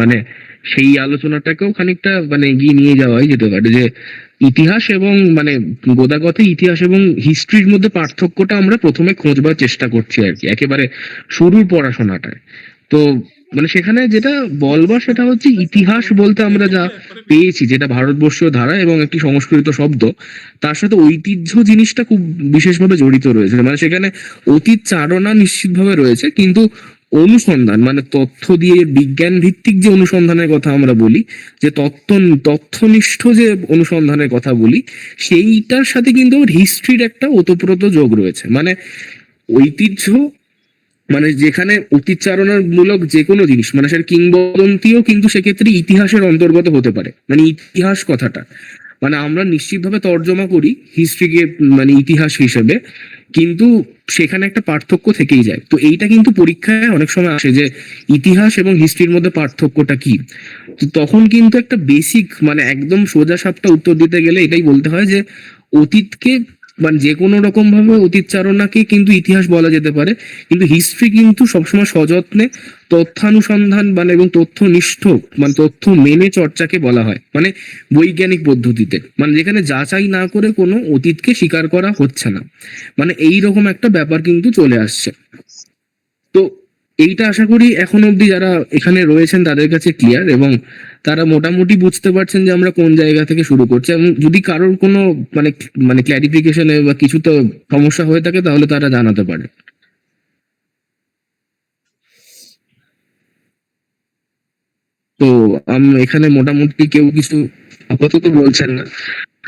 মানে সেই আলোচনাটাকেও খানিকটা মানে এগিয়ে নিয়ে যাওয়াই যেতে পারে, যে ইতিহাস এবং মানে গোদাগতে ইতিহাস এবং হিস্ট্রির মধ্যে পার্থক্যটা আমরা প্রথমে খোঁজবার চেষ্টা করছি আর কি, একেবারে শুরুর পড়াশোনাটায়। তো মানে সেখানে যেটা বলবার সেটা হচ্ছে, ইতিহাস বলতে আমরা যা পেয়েছি, যেটা ভারতবর্ষীয় ধারা এবং একটি সংস্কৃত শব্দ, তার সাথে ঐতিহ্য জিনিসটা খুব বিশেষভাবে জড়িত রয়েছে। মানে সেখানে অতীত চারণা নিশ্চিতভাবে রয়েছে, কিন্তু অনুসন্ধান মানে তথ্য দিয়ে বিজ্ঞান ভিত্তিক যে অনুসন্ধানের কথা আমরা বলি, যে তথ্যনিষ্ঠ যে অনুসন্ধানের কথা বলি, সেইটার সাথে কিন্তু হিস্ট্রির একটা ওতপ্রোত যোগ রয়েছে। মানে ঐতিহ্য মানে যেখানে অতীতচারণার মূলক যে কোনো জিনিস, মানে সেটা কিংবদন্তিও কিন্তু সেক্ষেত্রে ইতিহাসের অন্তর্গত হতে পারে। মানে ইতিহাস কথাটা মানে আমরা নিশ্চিতভাবে তর্জমা করি হিস্ট্রিকে মানে ইতিহাস হিসেবে, কিন্তু সেখানে একটা পার্থক্য থেকেই যায়। তো এইটা কিন্তু পরীক্ষায় অনেক সময় আসে যে ইতিহাস এবং হিস্ট্রির মধ্যে পার্থক্যটা কি। তো তখন কিন্তু একটা বেসিক মানে একদম সোজা সাপটা উত্তর দিতে গেলে এটাই বলতে হয় যে অতীতকে মানে যে কোনো রকম ভাবে অতীত চারণাকে কিন্তু ইতিহাস বলা যেতে পারে, কিন্তু হিস্ট্রি কিন্তু সবসময় সযত্নে তথ্যানুসন্ধান মানে এবং তথ্যনিষ্ঠ মানে তথ্য মেনে চর্চাকে বলা হয়, মানে বৈজ্ঞানিক পদ্ধতিতে, মানে যেখানে যাচাই না করে কোনো অতীতকে স্বীকার করা হচ্ছে না। মানে এই রকম একটা ব্যাপার কিন্তু চলে আসছে। তো এইটা আশা করি এখন অবধি যারা এখানে রয়েছেন তাদের কাছে ক্লিয়ার, এবং তারা মোটামুটি বুঝতে পারছেন যে আমরা কোন জায়গা থেকে শুরু করছি। এবং যদি কারোর কোনো মানে মানে ক্ল্যারিফিকেশনে বা কিছু তো সমস্যা হয়ে থাকে তাহলে তারা জানাতে পারে। তো এখানে মোটামুটি কেউ কিছু আপাতত বলছেন না।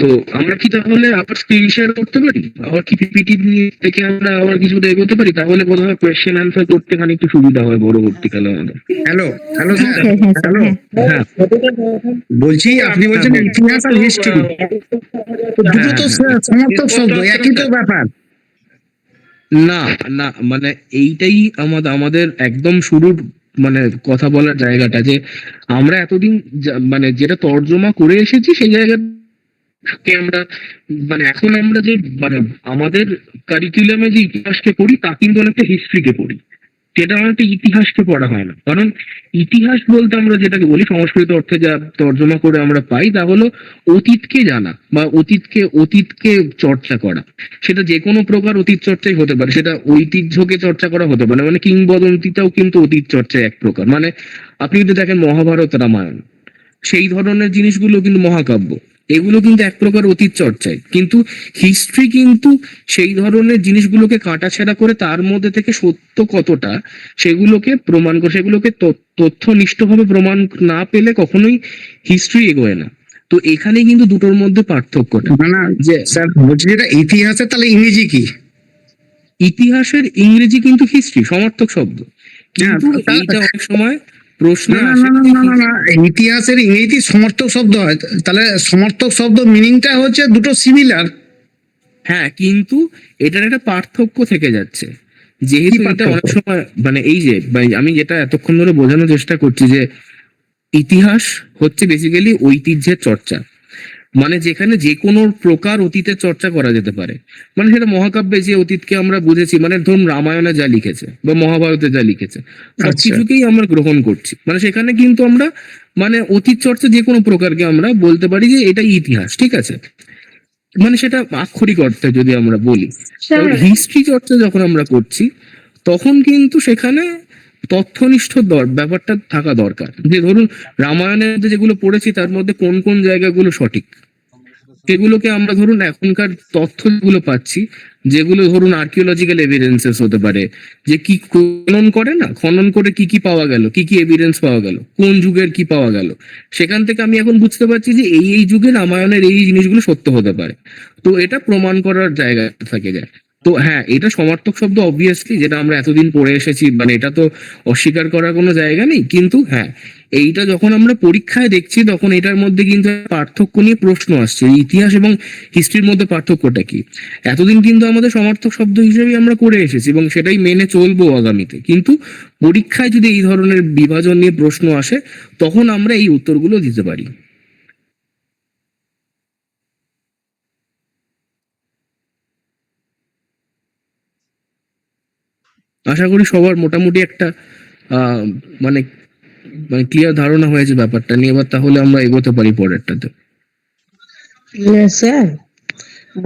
তো আমরা কি তাহলে আবার স্ক্রিন শেয়ার করতে পারি, আবার কি পিপিটি থেকে আমরা আবার কিছু এগোতে পারি, তাহলে বোধহয় কোয়েশ্চেন অ্যান্সার করতে খানিক একটু সুবিধা হয় পরবর্তীকালে আমাদের। হ্যালো হ্যালো হ্যাঁ স্যার, স্যার, হ্যাঁ স্যার, হ্যালো। হ্যাঁ। বলছি আপনি হ্যাঁ বলছেন বল। ইতিহাস আর হিস্ট্রি, হ্যাঁ দুটো তো হ্যাঁ হ্যাঁ সমর্থক শব্দ, একই তো ব্যাপার। না না মানে এইটাই আমাদের আমাদের একদম শুরুর মানে কথা বলার জায়গাটা, যে আমরা এতদিন মানে যেটা তর্জমা করে এসেছি সেই জায়গাকে আমরা মানে এখন আমরা যে মানে আমাদের কারিকুলামে যে ইতিহাসকে পড়ি তা কিন্তু অনেকটা হিস্ট্রিকে পড়ি, সেটা অনেকটা ইতিহাসকে পড়া হয় না। কারণ ইতিহাস বলতে আমরা যেটাকে বলি সংস্কৃত অর্থে যা তর্জমা করে আমরা পাই তা হলো অতীতকে জানা বা অতীতকে চর্চা করা। সেটা যে কোনো প্রকার অতীত চর্চাই হতে পারে, সেটা ঐতিহ্যকে চর্চা করা হতে পারে, মানে কিংবদন্তিটাও কিন্তু অতীত চর্চায় এক প্রকার। মানে আপনি যদি দেখেন মহাভারত রামায়ণ, সেই ধরনের জিনিসগুলো কিন্তু মহাকাব্য, এগুলো কিন্তু এক প্রকার অতীত চর্চায়। কিন্তু হিস্ট্রি কিন্তু সেই ধরনের জিনিসগুলোকে কাটাছেঁড়া করে তার মধ্যে থেকে সত্য কতটা সেগুলোকে প্রমাণ করে, সেগুলোকে তথ্যনিষ্ঠভাবে প্রমাণ না পেলে কখনোই হিস্ট্রি এগোয় না। তো এখানে কিন্তু দুটোর মধ্যে পার্থক্যটা। না না যে স্যার, বলছি যেটা ইতিহাসে তাহলে ইংরেজি কি? ইতিহাসের ইংরেজি কিন্তু হিস্ট্রি সমার্থক শব্দ, হ্যাঁ, কিন্তু এইটা অনেক সময় প্রশ্নে না না আসে। না না না না না, ইতিহাসের ইংরেজি সমর্থক শব্দ হয়, তাহলে সমর্থক শব্দ মিনিংটা হচ্ছে দুটো সিমিলার। হ্যাঁ, কিন্তু এটার একটা পার্থক্য থেকে যাচ্ছে, যেহেতু কি এটা অনেক পার্থক্য? সময় মানে এই যে আমি যেটা এতক্ষণ ধরে বোঝানোর চেষ্টা করছি, যে ইতিহাস হচ্ছে বেসিক্যালি ঐতিহ্যের চর্চা, মানে যেখানে যে কোনো প্রকার অতীতের চর্চা করা যেতে পারে। মানে সেটা মহাকাব্যে যে অতীতকে আমরা বুঝেছি, মানে ধরুন রামায়ণে যা লিখেছে বা মহাভারতে যা লিখেছে আচ্ছা সবকিছুকেই আমরা গ্রহণ করছি। মানে সেখানে কিন্তু আমরা মানে অতীত চর্চা যে কোনো প্রকারকে আমরা বলতে পারি যে এটা ইতিহাস, ঠিক আছে। মানে সেটা আক্ষরিক অর্থে যদি আমরা বলি। স্যার, হিস্ট্রি চর্চা যখন আমরা করছি তখন কিন্তু সেখানে তথ্যনিষ্ঠ ব্যাপারটা থাকা দরকার, যে ধরুন রামায়ণের মধ্যে যেগুলো পড়েছি তার মধ্যে কোন কোন জায়গাগুলো সঠিক, সেগুলোকে আমরা ধরুন এখনকার তথ্য যেগুলো পাচ্ছি, যেগুলো ধরুন আর্কিওলজিক্যাল এভিডেন্সেস হতে পারে, যে কি খনন করে না, খনন করে কি কি পাওয়া গেল, কি কি এভিডেন্স পাওয়া গেল, কোন যুগের কি পাওয়া গেল, সেখান থেকে আমি এখন বুঝতে পারছি যে এই যুগে রামায়ণের এই জিনিসগুলো সত্য হতে পারে। তো এটা প্রমাণ করার জায়গা থেকে যায়। তো হ্যাঁ, এটা সমার্থক শব্দ অবভিয়াসলি, যেটা আমরা এতদিন পড়ে এসেছি, মানে এটা তো অস্বীকার করার কোনো জায়গা নেই। কিন্তু হ্যাঁ, এইটা যখন আমরা পরীক্ষায় দেখছি তখন এটার মধ্যে কিন্তু পার্থক্য নিয়ে প্রশ্ন আসছে, ইতিহাস এবং হিস্ট্রির মধ্যে পার্থক্যটা কি। এতদিন কিন্তু আমাদের সমার্থক শব্দ হিসেবেই আমরা করে এসেছি এবং সেটাই মেনে চলবো আগামীতে। কিন্তু পরীক্ষায় যদি এই ধরনের বিভাজন নিয়ে প্রশ্ন আসে তখন আমরা এই উত্তরগুলো দিতে পারি। আশা করি সবার মোটামুটি একটা মানে মানে ক্লিয়ার ধারণা হয়েছে ব্যাপারটা নিয়ে। এবার তাহলে আমরা এগোতে পারি পরেরটাতে। স্যার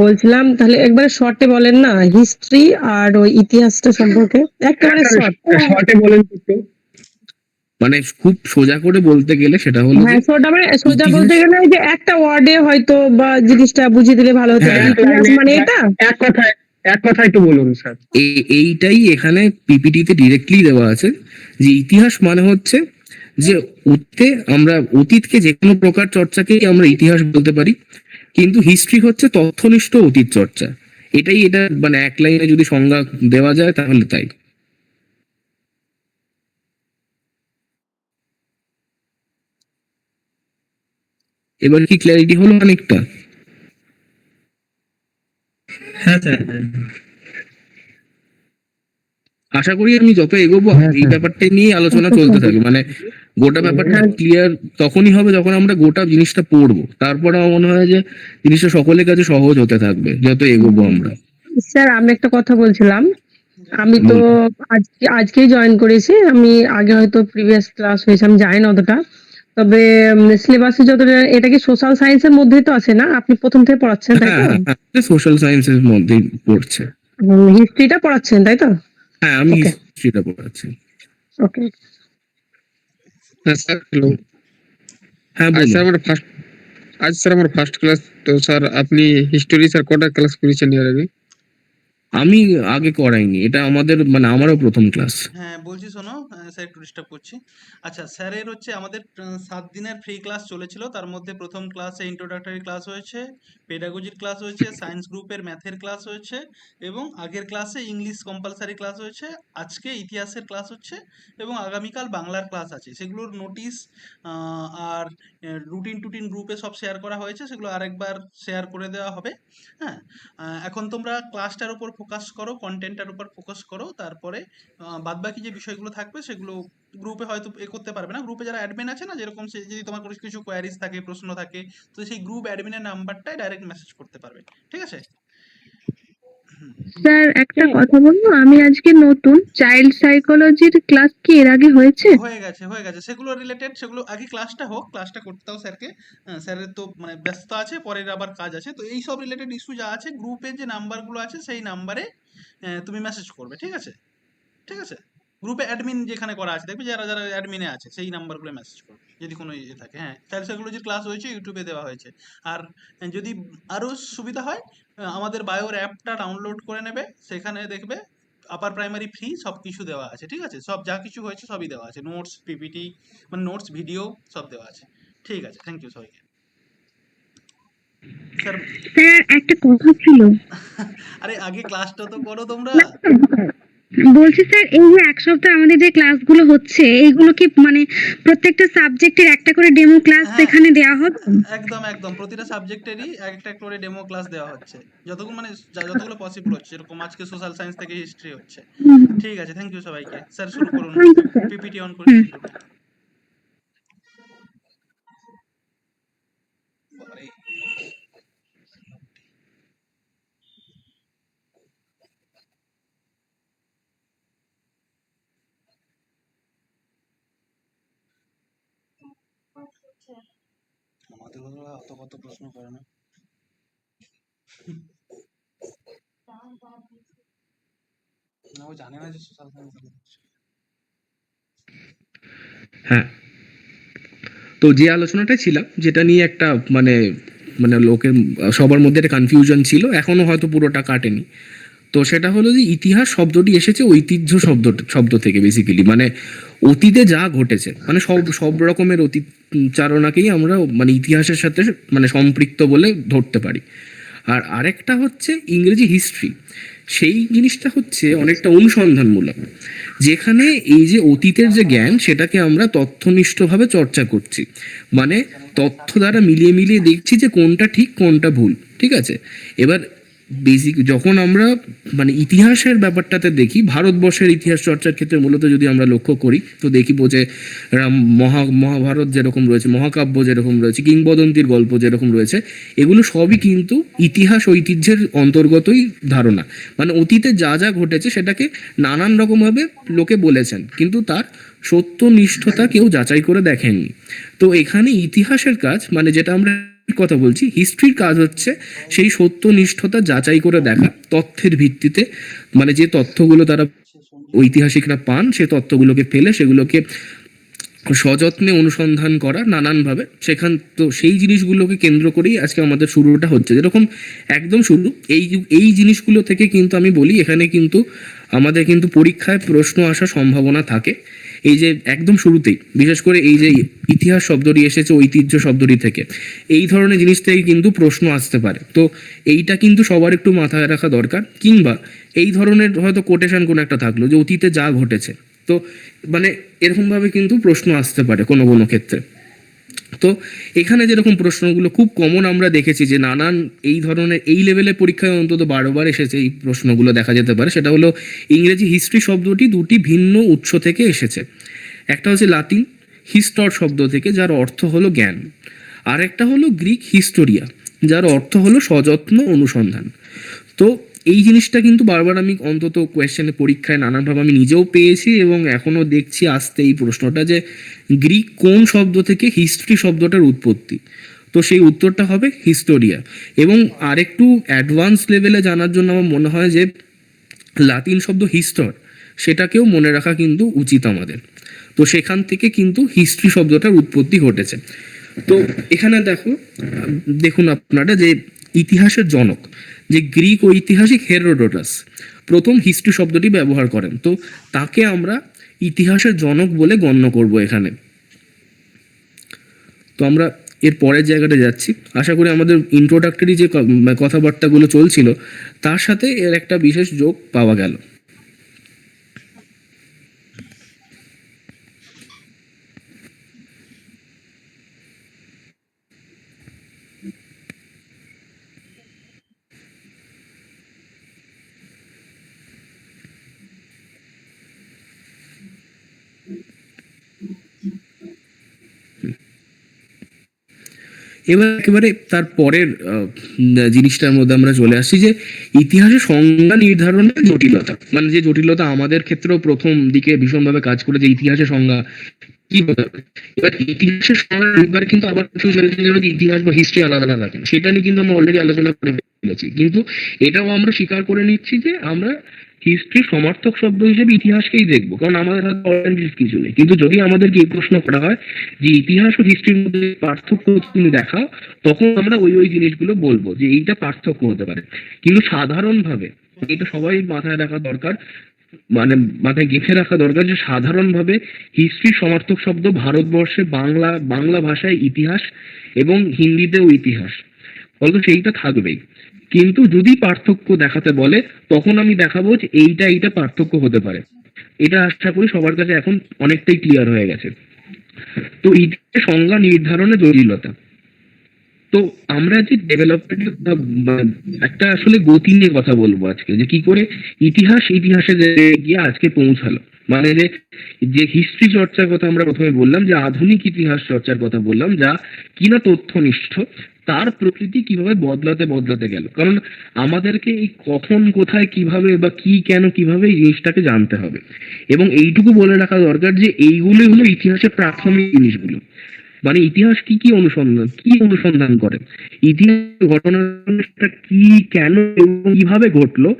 বলছিলাম তাহলে একবারে শর্টে বলেন না হিস্ট্রি আর ওই ইতিহাসটা সম্পর্কে, একেবারে শর্ট। শর্টে বলেন একটু। মানে খুব সোজা করে বলতে গেলে সেটা হলো যে হ্যাঁ সোজা মানে সোজা ইতিহাস- বলতে গেলে ওই যে একটা ওয়ার্ডে হয়তো বা জিনিসটা বুঝিয়ে দিলে ভালো হতো। হ্যাঁ, ইতিহাস মানে এটা এক কথায় একটু বলুন স্যার। এইটাই এখানে পিপিটিতে ডিরেক্টলি দেওয়া আছে যে ইতিহাস মানে হচ্ছে যে অতীতে আমরা অতীতকে যে কোনো প্রকার চর্চাকেই আমরা ইতিহাস বলতে পারি, কিন্তু হিস্ট্রি হচ্ছে তথ্যনিষ্ঠ অতীত চর্চা। এটাই এটা মানে এক লাইনে যদি সংজ্ঞা দেওয়া যায় তাহলে তাই। এবার কি ক্ল্যারিটি হলো অনেকটা? হ্যাঁ স্যার। আশা করি আমি যত এগোবো এই ব্যাপারটা নিয়ে আলোচনা চলতে থাকবে। মানে গোটা ব্যাপারটা ক্লিয়ার তখনই হবে যখন আমরা গোটা জিনিসটা পড়বো, তারপর আমার মনে হয় যে জিনিসটা সকলের কাছে সহজ হতে থাকবে যত এগোবো আমরা। স্যার আমি একটা কথা বলছিলাম, আমি তো আজকেই জয়েন করেছি, আমি আগে হয়তো প্রিভিয়াস ক্লাস হয়েছে আমি জানি না অতটা, তবে সিলেবাসে যতটা, এটা কি সোশ্যাল সায়েন্সের মধ্যেই তো আছে না? আপনি প্রথম থেকে পড়াচ্ছেন তাই তো? সোশ্যাল সায়েন্সের মধ্যেই পড়ছে। হিস্ট্রিটা পড়াচ্ছেন তাই তো? হ্যাঁ, আমি Okay. হিস্ট্রিটা পড়াচ্ছি। ওকে। Sir hello. হ্যাঁ আজ স্যার বলুন। আমার ফার্স্ট ক্লাস। তো স্যার আপনি হিস্টোরি স্যার কটা ক্লাস করেছেন এর আগে? আমি আগে করাইনি, এটা আমাদের মানে আমারও প্রথম ক্লাস। হ্যাঁ বলছি শোনো, স্যার একটু ডিস্টার্ব করছি। আচ্ছা স্যারের হচ্ছে আমাদের 7 দিনের ফ্রি ক্লাস চলেছিল, তার মধ্যে প্রথম ক্লাসে ইন্ট্রোডাক্টরি ক্লাস হয়েছে, পেডাগোজির ক্লাস হয়েছে, সায়েন্স গ্রুপের ম্যাথের ক্লাস হয়েছে, এবং আগের ক্লাসে ইংলিশ কম্পালসারি ক্লাস হয়েছে, আজকে ইতিহাসের ক্লাস হচ্ছে, এবং আগামীকাল বাংলার ক্লাস আছে। সেগুলোর নোটিশ আর রুটিন টুটিন গ্রুপে সব শেয়ার করা হয়েছে, সেগুলো আরেকবার শেয়ার করে দেওয়া হবে। হ্যাঁ, এখন তোমরা ক্লাসটার উপর ফোকাস করো, কন্টেন্টটার উপর ফোকাস করো, তারপরে বাদবাকি যে বিষয়গুলো থাকবে সেগুলো গ্রুপে হয়তো করতে পারবে না। গ্রুপে যারা অ্যাডমিন আছে না, যেরকম সে যদি তোমার কোনো কিছু কোয়ারিজ থাকে, প্রশ্ন থাকে, তো সেই গ্রুপ অ্যাডমিনের নাম্বারটায় ডাইরেক্ট মেসেজ করতে পারবে, ঠিক আছে? স্যার একটা কথা বলবো, আমি আজকে নতুন চাইল্ড সাইকোলজির ক্লাস কি এর আগে হয়েছে? হয়ে গেছে সেগুলো রিলেটেড, সেগুলো আগে ক্লাসটা হোক, ক্লাসটা করতে দাও স্যারকে। স্যারের তো মানে ব্যস্ত আছে, পরের আবার কাজ আছে, তো এই সব রিলেটেড ইস্যু যা আছে গ্রুপে যে নাম্বারগুলো আছে সেই নাম্বারে তুমি মেসেজ করবে, ঠিক আছে? ঠিক আছে, গ্রুপে অ্যাডমিন যেখানে করা আছে দেখবে, যারা যারা অ্যাডমিনে আছে সেই নাম্বারগুলো মেসেজ করবে যদি কোনো ইয়ে থাকে। হ্যাঁ, তাহলে সেগুলো যে ক্লাস হয়েছে ইউটিউবে দেওয়া হয়েছে। আর যদি আরও সুবিধা হয়, আমাদের বায়োর অ্যাপটা ডাউনলোড করে নেবে, সেখানে দেখবে আপার প্রাইমারি ফ্রি সব কিছু দেওয়া আছে, ঠিক আছে? সব যা কিছু হয়েছে সবই দেওয়া আছে, নোটস, পিপিটি, মানে নোটস, ভিডিও সব দেওয়া আছে। ঠিক আছে, থ্যাংক ইউ সবাইকে। স্যার স্যার একটা কথা ছিল। আরে আগে ক্লাসটা তো করো তোমরা। বলছি স্যার, এই যে এক সপ্তাহ আমাদের যে ক্লাসগুলো হচ্ছে এইগুলো কি মানে প্রত্যেকটা সাবজেক্টের একটা করে ডেমো ক্লাস হ্যাঁ। এখানে দেওয়া হবে? একদম একদম, প্রতিটা সাবজেক্টেরই একটা করে ডেমো ক্লাস দেওয়া হচ্ছে, যতগুলো মানে যতগুলো পসিবল হচ্ছে। এরকম আজকে সোশ্যাল সায়েন্স থেকে হিস্ট্রি হচ্ছে। ঠিক আছে, থ্যাংক ইউ সবাইকে। স্যার শুরু করুন, Thank you, sir. PPT on করে শুরু করুন। বাবারে। আমাদের ওরা অত কত প্রশ্ন করে না। না, ও জানে না যে সোশ্যাল সায়েন্স। হ্যাঁ, তো যে আলোচনাটা ছিলাম, যেটা নিয়ে একটা মানে মানে লোকের সবার মধ্যে একটা কনফিউশন ছিল, এখনো হয়তো পুরোটা কাটেনি। তো সেটা হলো যে ইতিহাস শব্দটি এসেছে ঐতিহ্য শব্দ থেকে। বেসিক্যালি মানে অতীতে যা ঘটেছে, মানে সব রকমের অতীত চারণাকেই আমরা মানে ইতিহাসের সাথে মানে সম্পৃক্ত বলে ধরতে পারি। আর আরেকটা হচ্ছে ইংরেজি হিস্ট্রি, সেই জিনিসটা হচ্ছে অনেকটা অনুসন্ধানমূলক, যেখানে এই যে অতীতের যে জ্ঞান সেটাকে আমরা তথ্যনিষ্ঠভাবে চর্চা করছি। মানে তথ্য দ্বারা মিলিয়ে মিলিয়ে দেখছি যে কোনটা ঠিক কোনটা ভুল, ঠিক আছে? এবার বেসিক যখন আমরা মানে ইতিহাসের ব্যাপারটাতে দেখি, ভারতবর্ষের ইতিহাস চর্চার ক্ষেত্রে মূলত যদি আমরা লক্ষ্য করি তো দেখিব যে মহাভারত যেরকম রয়েছে, মহাকাব্য যেরকম রয়েছে, কিংবদন্তির গল্প যেরকম রয়েছে, এগুলো সবই কিন্তু ইতিহাস ঐতিহ্যের অন্তর্গতই ধারণা। মানে অতীতে যা যা ঘটেছে সেটাকে নানান রকমভাবে লোকে বলেছেন, কিন্তু তার সত্যনিষ্ঠতা কেউ যাচাই করে দেখেননি। তো এখানে ইতিহাসের কাজ, মানে যেটা আমরা কথা বলছি, হিস্ট্রির কাজ হচ্ছে সেই সত্যনিষ্ঠতা যাচাই করে দেখা, তথ্যের ভিত্তিতে, মানে যে তথ্যগুলো তারা ঐতিহাসিকরা পান সে তথ্যগুলোকে ফেলে সেগুলোকে সযত্নে অনুসন্ধান করা নানানভাবে, সেখান তো সেই জিনিসগুলোকে কেন্দ্র করেই আজকে আমাদের শুরুটা হচ্ছে। যেরকম একদম শুরু এই জিনিসগুলো থেকে কিন্তু আমি বলি এখানে কিন্তু আমাদের কিন্তু পরীক্ষায় প্রশ্ন আসার সম্ভাবনা থাকে। এই যে একদম শুরুতেই বিশেষ করে এই যে ইতিহাস শব্দটি এসেছে ঐতিহ্য শব্দটি থেকে, এই ধরনের জিনিস থেকে কিন্তু প্রশ্ন আসতে পারে। তো এইটা কিন্তু সবার একটু মাথায় রাখা দরকার। কিংবা এই ধরনের হয়তো কোটেশন কোনো একটা থাকলো যে অতীতে যা ঘটেছে, তো মানে এরকম ভাবে কিন্তু প্রশ্ন আসতে পারে কোনো কোনো ক্ষেত্রে। তো এখানে যেরকম প্রশ্নগুলো খুব কমন আমরা দেখেছি যে নানান এই ধরনের এই লেভেলের পরীক্ষায় অন্তত বারবার এসেছে, এই প্রশ্নগুলো দেখা যেতে পারে, সেটা হলো ইংরেজি হিস্ট্রি শব্দটি দুটি ভিন্ন উৎস থেকে এসেছে। একটা হচ্ছে লাতিন হিস্টর শব্দ থেকে, যার অর্থ হলো জ্ঞান, আর একটা হলো গ্রিক হিস্টোরিয়া, যার অর্থ হলো সযত্ন অনুসন্ধান। তো এই জিনিসটা কিন্তু বারবার আমি অন্তত কোয়েশ্চেনে পরীক্ষায় নানানভাবে আমি নিজেও পেয়েছি এবং এখনো দেখছি আসতে এই প্রশ্নটা যে গ্রিক কোন শব্দ থেকে হিস্ট্রি শব্দটার উৎপত্তি। তো সেই উত্তরটা হবে হিস্টোরিয়া। এবং আরেকটু অ্যাডভান্স লেভেলে জানার জন্য আমার মনে হয় যে লাতিন শব্দ হিস্টর, সেটাকেও মনে রাখা কিন্তু উচিত আমাদের। তো সেখান থেকে কিন্তু হিস্ট্রি শব্দটার উৎপত্তি ঘটেছে। তো এখানে দেখুন আপনারা যে ইতিহাসের জনক যে গ্রিক ঐতিহাসিক হেরোডোটাস প্রথম হিস্ট্রি শব্দটি ব্যবহার করেন। তো তাকে আমরা ইতিহাসের জনক বলে গণ্য করব এখানে। তো আমরা এর পরের জায়গাটা যাচ্ছি। আশা করি আমাদের ইন্ট্রোডাক্টরি যে কথাবার্তাগুলো চলছিল তার সাথে এর একটা বিশেষ যোগ পাওয়া গেল। এবার একেবারে তার পরের জিনিসটার মধ্যে আমরা চলে আসছি যে ইতিহাসের সংজ্ঞা নির্ধারণের জটিলতা। মানে যে জটিলতা আমাদের ক্ষেত্রেও প্রথম দিকে ভীষণভাবে কাজ করে, যে ইতিহাসের সংজ্ঞা কি হতে হবে। এবার ইতিহাসের সংজ্ঞা এবার কিন্তু আবার কিছু ইতিহাস বা হিস্ট্রি আলাদা আলাদা থাকে, সেটা নিয়ে কিন্তু আমরা অলরেডি আলোচনা করে ফেলেছি। কিন্তু এটাও আমরা স্বীকার করে নিচ্ছি যে আমরা হিস্ট্রি সমর্থক শব্দ হিসেবে ইতিহাসকেই দেখবো, কারণ আমাদের হাতে অল্টারনেটিভ কিছু নেই। কিন্তু যদি আমাদেরকে এই প্রশ্ন করা হয় যে ইতিহাস ও হিস্ট্রির মধ্যে পার্থক্য তুমি দেখাও, তখন আমরা ওই জিনিসগুলো বলবো যে এইটা পার্থক্য হতে পারে। কিন্তু সাধারণভাবে এটা সবাই মাথায় রাখা দরকার, মানে মাথায় গেঁথে রাখা দরকার যে সাধারণভাবে হিস্ট্রি সমর্থক শব্দ ভারতবর্ষে বাংলা ভাষায় ইতিহাস এবং হিন্দিতেও ইতিহাস, ফলে সেইটা থাকবেই। কিন্তু যদি পার্থক্য দেখাতে বলে তখন আমি দেখাবো যে এইটা পার্থক্য হতে পারে। এটা আশা করি সবার কাছে এখন অনেকটাই ক্লিয়ার হয়ে গেছে। তো ইতিহাসের সংজ্ঞা নির্ধারণে জটিলতা। তো আমরা যে ডেভেলপমেন্ট একটা আসলে গতি নিয়ে কথা বলবো আজকে, যে কি করে ইতিহাসে গিয়ে আজকে পৌঁছালো। মানে যে হিস্ট্রি চর্চার কথা আমরা প্রথমে বললাম, যে আধুনিক ইতিহাস চর্চার কথা বললাম, যা কিনা তথ্যনিষ্ঠ, তার প্রকৃতি কিভাবে বদলাতে গেল। কারণ আমাদেরকে এই কখন কোথায় কিভাবে বা কি কেন কিভাবে এই জিনিসটাকে জানতে হবে। এবং এইটুকু বলে রাখা দরকার যে এইগুলোই হলো ইতিহাসের প্রাথমিক জিনিসগুলো। মানে ইতিহাস কি অনুসন্ধান করে, ইতিহাস ঘটনাটা কি কেন এবং কিভাবে ঘটলো,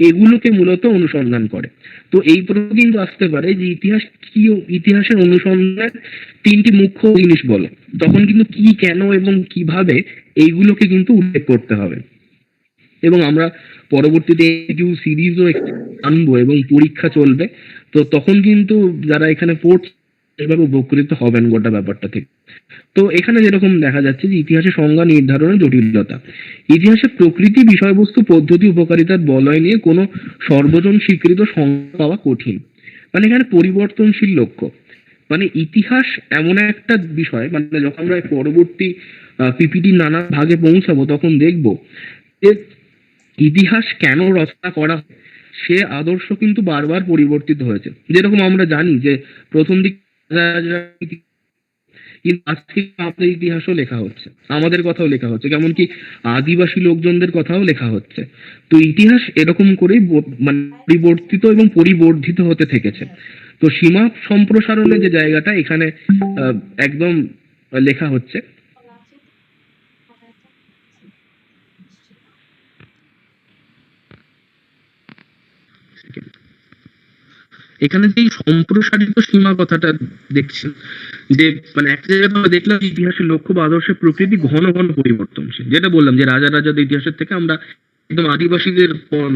এগুলোকে মূলত অনুসন্ধান করে। তো এই প্রশ্ন কিন্তু আসতে পারে যে ইতিহাসের অনুসন্ধানের তিনটি মুখ্য জিনিস বলো, তখন কিন্তু কি কেন এবং কিভাবে এইগুলোকে কিন্তু উল্লেখ করতে হবে। এবং আমরা পরবর্তীতে সিরিজও আনবো এবং পরীক্ষা চলবে, তো তখন কিন্তু যারা এখানে পড়ছে এভাবে উপকৃত হবেন গোটা ব্যাপারটা থেকে। তো এখানে যেরকম দেখা যাচ্ছে যে ইতিহাসের সংজ্ঞা নির্ধারণের জটিলতা। ইতিহাসের প্রকৃতি, বিষয়বস্তু, পদ্ধতি, উপকারিতার বলয় নিয়ে কোনো সর্বজন স্বীকৃত সংজ্ঞা পাওয়া কঠিন। মানে এখানে পরিবর্তনশীল লক্ষ্য। মানে ইতিহাস এমন একটা বিষয়, মানে যখন আমরা পরবর্তী পিপিটি নানা ভাগে পৌঁছাবো তখন দেখবো যে ইতিহাস কেন রচনা করা হয়, সে আদর্শ কিন্তু বারবার পরিবর্তিত হয়েছে। যেরকম আমরা জানি যে প্রথম দিক কিন্তু আজকে আমাদের ইতিহাসও লেখা হচ্ছে, আমাদের কথাও লেখা হচ্ছে, কেমন কি আদিবাসী লোকজনদের কথাও লেখা হচ্ছে। তো ইতিহাস এরকম করেই মানে পরিবর্তিত এবং পরিবর্ধিত হতে থেকেছে। তো সীমা সম্প্রসারণের যে জায়গাটা এখানে একদম লেখা হচ্ছে। এখানে যে সম্প্রসারিত সীমা কথাটা দেখছেন, যে মানে একটা জায়গায় আমরা দেখলাম যে ইতিহাসের লক্ষ্য বা আদর্শের প্রকৃতি ঘন ঘন পরিবর্তনশীল। যেটা বললাম যে রাজাদের ইতিহাসের থেকে আমরা একদম আদিবাসীদের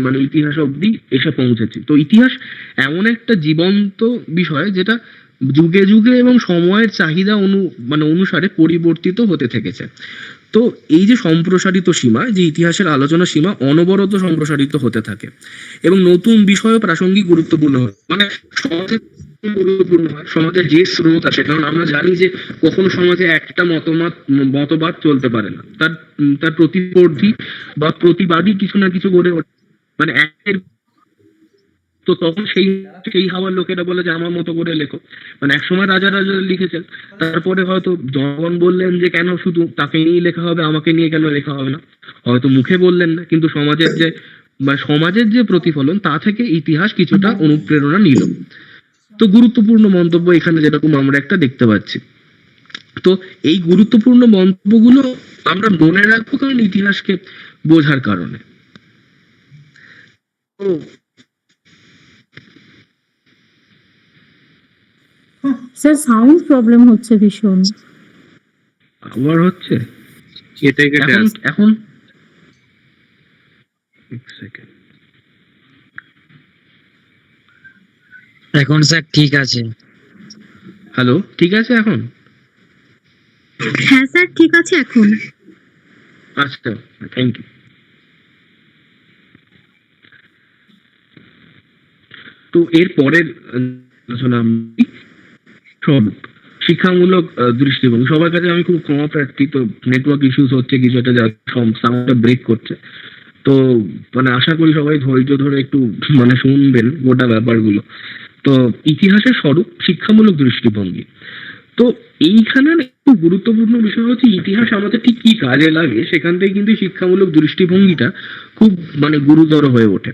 মানে ইতিহাস অব্দি এসে পৌঁছেছি। তো ইতিহাস এমন একটা জীবন্ত বিষয় যেটা যুগে যুগে এবং সময়ের চাহিদা অনুসারে পরিবর্তিত হতে থেকেছে। তো এই যে সম্প্রসারিত সীমা, যে ইতিহাসের আলোচনা সীমা অনবরত সম্প্রসারিত হতে থাকে এবং নতুন বিষয় প্রাসঙ্গিক গুরুত্বপূর্ণ হয়, মানে সমাজে গুরুত্বপূর্ণ হয়, সমাজের যে স্রোত আসে। কারণ আমরা জানি যে কখনো সমাজে একটা মতবাদ চলতে পারে না, তার প্রতিবর্ধী বা প্রতিবাদী কিছু না কিছু গড়ে ওঠে, মানে একের। তো তখন সেই হাওয়ার লোকেরা বলে যে আমার মতো করে লেখো। মানে একসময় রাজা লিখেছেন, তারপরে হয়তো জনগণ বললেন যে কেন শুধু তাকে নিয়ে লেখা হবে, আমাকে নিয়ে কেন লেখা হবে না। হয়তো মুখে বললেন না, কিন্তু সমাজের যে প্রতিফলন তা থেকে ইতিহাস কিছুটা অনুপ্রেরণা নিল। তো গুরুত্বপূর্ণ মন্তব্য এখানে যেরকম আমরা একটা দেখতে পাচ্ছি। তো এই গুরুত্বপূর্ণ মন্তব্যগুলো আমরা মনে রাখবো, কারণ ইতিহাসকে বোঝার কারণে। তো স্যার সাউন্ড প্রবলেম হচ্ছে ভীষণ। আবার হচ্ছে কেটে কেটে আসছে। এখন এক সেকেন্ড। এখন স্যার ঠিক আছে। হ্যালো, ঠিক আছে এখন? হ্যাঁ স্যার ঠিক আছে এখন। আচ্ছা, থ্যাংক ইউ। তো এর পরের আলোচনা শিক্ষামূলক দৃষ্টিভঙ্গি। সবার কাছে আমি খুব ক্ষমা প্রার্থী, তো নেটওয়ার্ক ইস্যুস হচ্ছে, কিছু একটা সাউন্ডটা ব্রেক করছে। তো মানে আশা করি সবাই ধৈর্য ধরে একটু মানে শুনবেন গোটা ব্যাপারগুলো। তো ইতিহাসের স্বরূপ শিক্ষামূলক দৃষ্টিভঙ্গি। তো এইখানে একটু গুরুত্বপূর্ণ বিষয় হচ্ছে ইতিহাস আমাদের ঠিক কি কাজে লাগে, সেখান থেকে কিন্তু শিক্ষামূলক দৃষ্টিভঙ্গিটা খুব মানে গুরুতর হয়ে ওঠে।